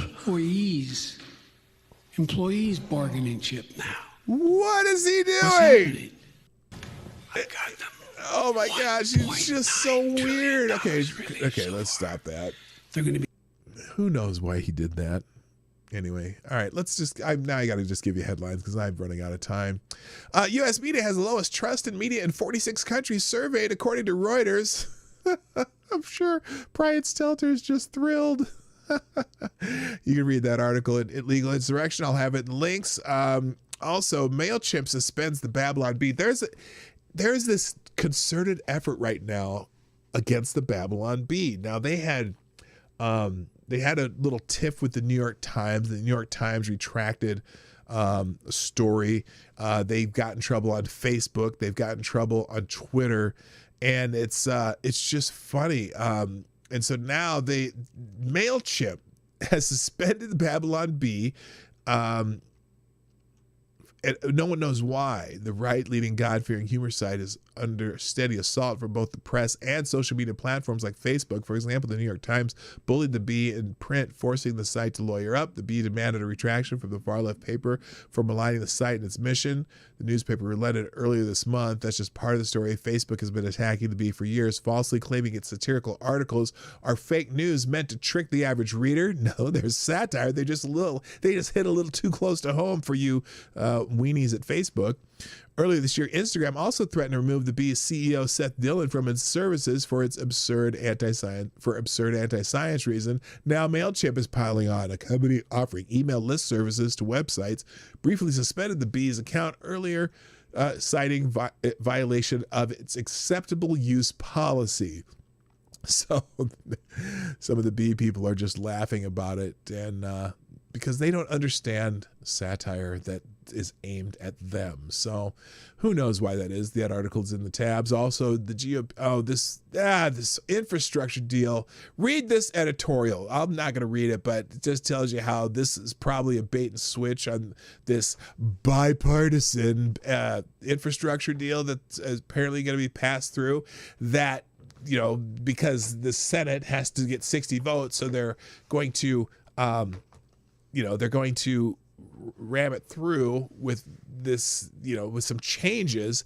employees bargaining chip now. What is he What's doing? happening? I got them. Oh my gosh, she's just so weird. Okay, so let's stop that. They're going to be. Who knows why he did that? Anyway, all right, I got to just give you headlines because I'm running out of time. U.S. media has the lowest trust in media in 46 countries surveyed, according to Reuters. I'm sure Bryant Stelter is just thrilled. You can read that article at Legal Insurrection. I'll have it in links. Also, MailChimp suspends the Babylon Bee. There's this concerted effort right now against the Babylon Bee. Now, they had a little tiff with the New York Times. The New York Times retracted a story. They've got in trouble on Facebook. They've got in trouble on Twitter. And it's just funny. And so now MailChimp has suspended the Babylon Bee. And no one knows why. The right-leaning, God-fearing humor site is under steady assault from both the press and social media platforms like Facebook. For example, the New York Times bullied the Bee in print, forcing the site to lawyer up. The Bee demanded a retraction from the far-left paper for maligning the site and its mission. The newspaper relented earlier this month. That's just part of the story. Facebook has been attacking the Bee for years, falsely claiming its satirical articles are fake news meant to trick the average reader. No, they're satire. They just hit a little too close to home for you weenies at Facebook. Earlier this year, Instagram also threatened to remove the Bee's CEO Seth Dillon from its services for absurd anti-science reason. Now MailChimp is piling on. A company offering email list services to websites briefly suspended the Bee's account earlier, citing violation of its acceptable use policy. So some of the Bee people are just laughing about it, and because they don't understand satire that is aimed at them. So who knows why that is? That article's in the tabs. Also, this infrastructure deal. Read this editorial. I'm not going to read it, but it just tells you how this is probably a bait and switch on this bipartisan infrastructure deal that's apparently going to be passed through. That, because the Senate has to get 60 votes, so they're going to ram it through with this, with some changes,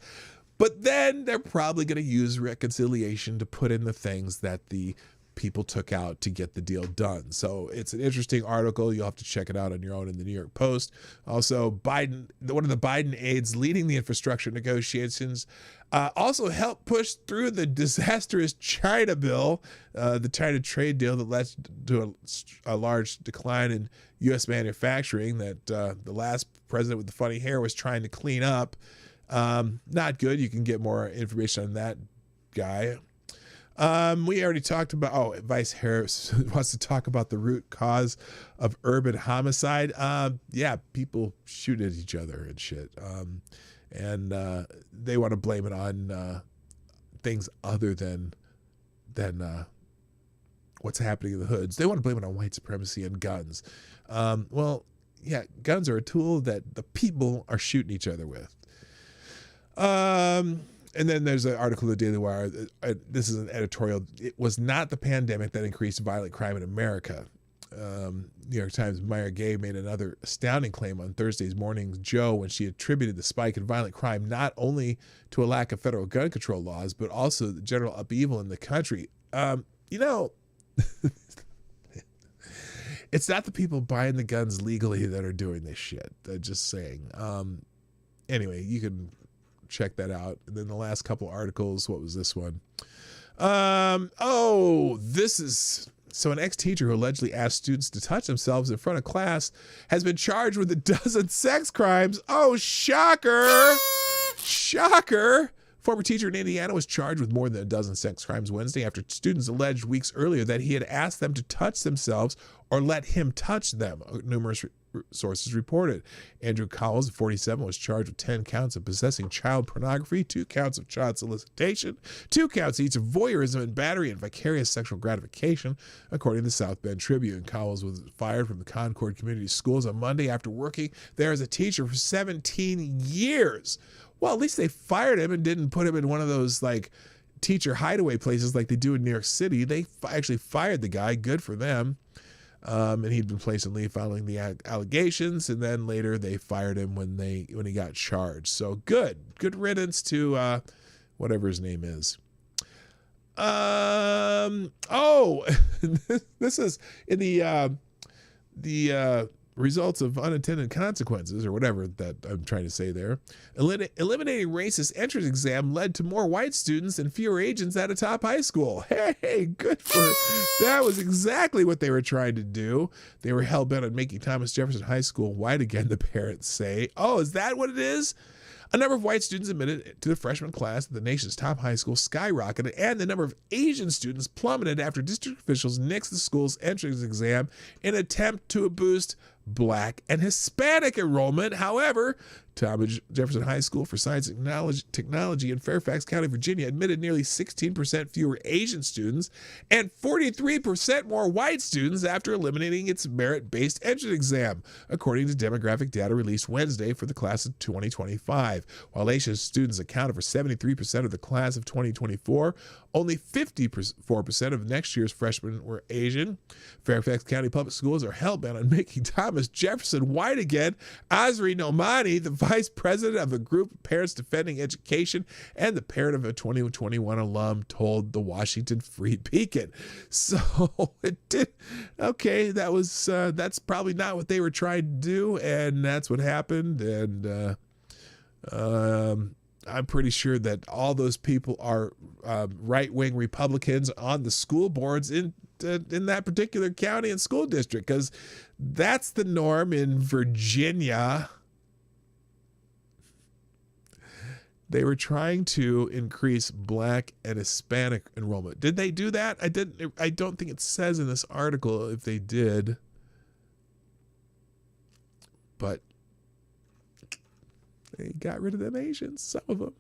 but then they're probably going to use reconciliation to put in the things that the people took out to get the deal done. So it's an interesting article. You'll have to check it out on your own in the New York Post. Also, one of the Biden aides leading the infrastructure negotiations, also helped push through the disastrous China bill, the China trade deal that led to a large decline in U.S. manufacturing that the last president with the funny hair was trying to clean up. Not good. You can get more information on that guy. We already talked about, Vice Harris wants to talk about the root cause of urban homicide. People shoot at each other and shit. And they want to blame it on things other than what's happening in the hoods. They want to blame it on white supremacy and guns. Guns are a tool that the people are shooting each other with. And then there's an article in the Daily Wire. This is an editorial. It was not the pandemic that increased violent crime in America. New York Times Meyer Gay made another astounding claim on Thursday's Morning Joe when she attributed the spike in violent crime not only to a lack of federal gun control laws, but also the general upheaval in the country. It's not the people buying the guns legally that are doing this shit. I'm just saying. Anyway, you can check that out. And then the last couple articles, what was this one? This is... So an ex-teacher who allegedly asked students to touch themselves in front of class has been charged with a dozen sex crimes. Oh, shocker! Shocker! Former teacher in Indiana was charged with more than a dozen sex crimes Wednesday after students alleged weeks earlier that he had asked them to touch themselves or let him touch them, numerous sources reported. Andrew Cowles, 47, was charged with 10 counts of possessing child pornography, 2 counts of child solicitation, 2 counts each of voyeurism and battery and vicarious sexual gratification, according to the South Bend Tribune. Cowles was fired from the Concord Community Schools on Monday after working there as a teacher for 17 years. Well, at least they fired him and didn't put him in one of those like teacher hideaway places like they do in New York City. They actually fired the guy. Good for them. And he'd been placed on leave following the allegations, and then later they fired him when he got charged. So good riddance to whatever his name is. This is in the results of unintended consequences, or whatever that I'm trying to say there. Eliminating racist entrance exam led to more white students and fewer agents at a top high school. Hey, good for that. Was exactly what they were trying to do. They were hell-bent on making Thomas Jefferson High School white again, the parents say. Oh, is that what it is? A number of white students admitted to the freshman class at the nation's top high school skyrocketed, and the number of Asian students plummeted after district officials nixed the school's entrance exam in an attempt to boost Black and Hispanic enrollment. However, Thomas Jefferson High School for Science and Technology in Fairfax County, Virginia, admitted nearly 16% fewer Asian students and 43% more white students after eliminating its merit-based entrance exam, according to demographic data released Wednesday for the class of 2025. While Asian students accounted for 73% of the class of 2024, only 54% of next year's freshmen were Asian. Fairfax County Public Schools are hell-bent on making Thomas Jefferson white again. Azri Nomani, the vice president of a group of parents defending education and the parent of a 2021 alum, told the Washington Free Beacon. So it did. Okay, that's probably not what they were trying to do, and that's what happened. And I'm pretty sure that all those people are right-wing Republicans on the school boards in that particular county and school district, because that's the norm in Virginia. They were trying to increase Black and Hispanic enrollment. Did they do that? I don't think it says in this article if they did. But they got rid of them Asians, some of them.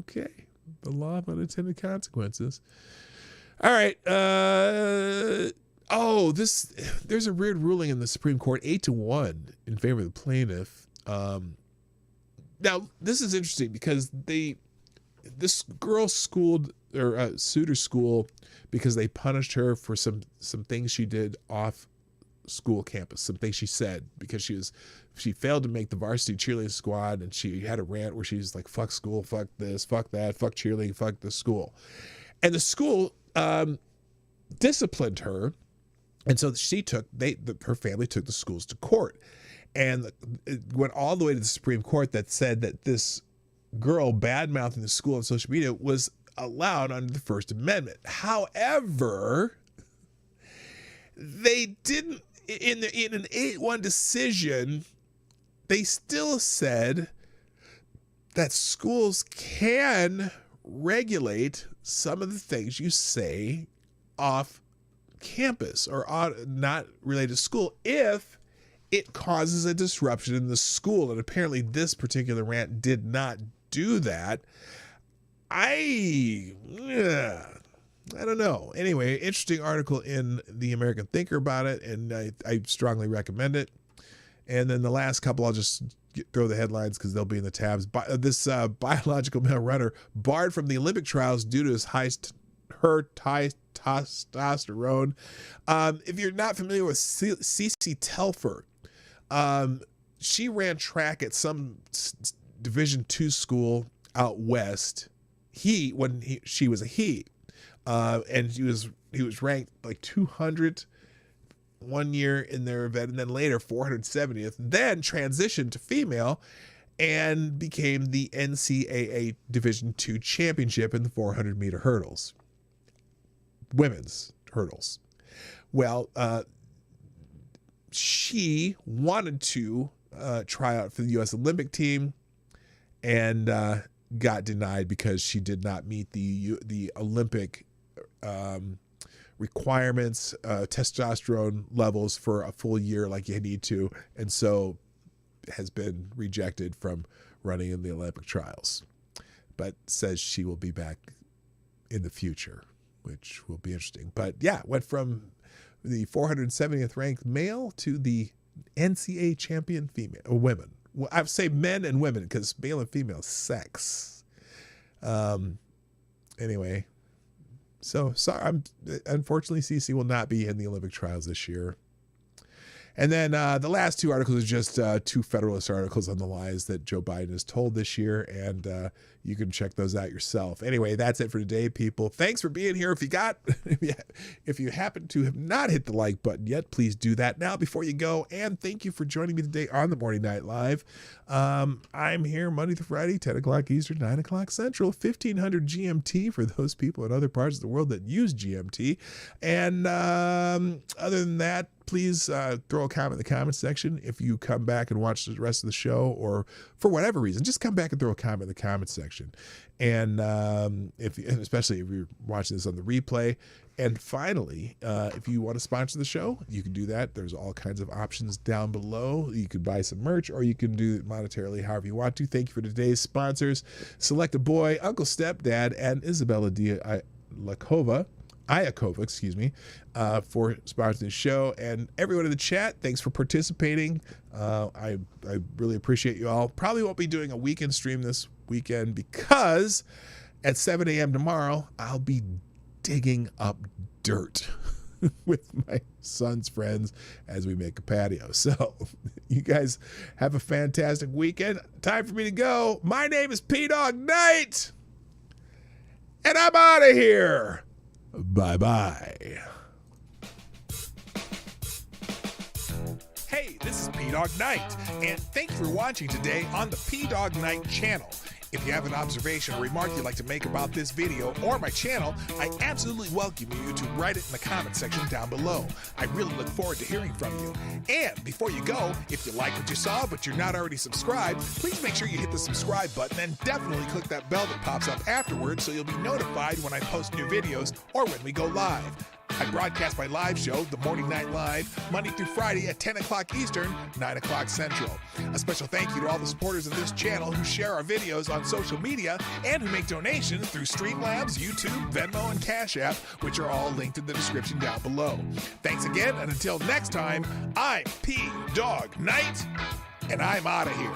Okay. The law of unintended consequences. All right. There's a weird ruling in the Supreme Court, 8-1 in favor of the plaintiff. Now, this is interesting because this girl sued her school because they punished her for some things she did off school campus, some things she said, because she failed to make the varsity cheerleading squad, and she had a rant where she's like, fuck school, fuck this, fuck that, fuck cheerleading, fuck the school. And the school disciplined her, and so her family took the schools to court. And it went all the way to the Supreme Court that said that this girl bad-mouthing the school on social media was allowed under the First Amendment. However, they didn't, in an 8-1 decision, they still said that schools can regulate some of the things you say off campus or not related to school if it causes a disruption in the school. And apparently this particular rant did not do that. I don't know. Anyway, interesting article in the American Thinker about it, and I strongly recommend it. And then the last couple, I'll just throw the headlines because they'll be in the tabs. This biological male runner barred from the Olympic trials due to his testosterone. If you're not familiar with Cece Telford, she ran track at some Division II school out west. She was a he, and he was ranked like 200 one year in their event, and then later 470th. Then transitioned to female and became the NCAA Division II championship in the 400-meter hurdles, women's hurdles. Well, she wanted to try out for the U.S. Olympic team and got denied because she did not meet the Olympic requirements, testosterone levels for a full year like you need to, and so has been rejected from running in the Olympic trials, but says she will be back in the future, which will be interesting. But yeah, went from the 470th ranked male to the NCAA champion female women. Well, I would say men and women because male and female sex. Anyway, so sorry. Unfortunately, Cece will not be in the Olympic trials this year. And then the last two articles are just two Federalist articles on the lies that Joe Biden has told this year, and you can check those out yourself. Anyway, that's it for today, people. Thanks for being here. If you happen to have not hit the like button yet, please do that now before you go. And thank you for joining me today on the Morning Night Live. I'm here Monday through Friday, 10 o'clock Eastern, 9 o'clock Central, 1500 GMT for those people in other parts of the world that use GMT. And other than that, please throw a comment in the comment section. If you come back and watch the rest of the show, or for whatever reason, just come back and throw a comment in the comment section. And especially if you're watching this on the replay. And finally, if you want to sponsor the show, you can do that. There's all kinds of options down below. You can buy some merch, or you can do it monetarily, however you want to. Thank you for today's sponsors: Select a Boy, Uncle Stepdad, and Isabella Iakova, for sponsoring the show. And everyone in the chat, thanks for participating. I really appreciate you all. Probably won't be doing a weekend stream this weekend because at 7 a.m. tomorrow, I'll be digging up dirt with my son's friends as we make a patio. So you guys have a fantastic weekend. Time for me to go. My name is PDawgKnight, and I'm out of here. Bye-bye. Hey, this is PDawgKnight, and thank you for watching today on the PDawgKnight channel. If you have an observation or remark you'd like to make about this video or my channel, I absolutely welcome you to write it in the comment section down below. I really look forward to hearing from you. And before you go, if you like what you saw but you're not already subscribed, please make sure you hit the subscribe button and definitely click that bell that pops up afterwards so you'll be notified when I post new videos or when we go live. I broadcast my live show, The Morning Night Live, Monday through Friday at 10 o'clock Eastern, 9 o'clock Central. A special thank you to all the supporters of this channel who share our videos on social media and who make donations through Streamlabs, YouTube, Venmo, and Cashapp, which are all linked in the description down below. Thanks again, and until next time, I'm PDawgKnight, and I'm out of here.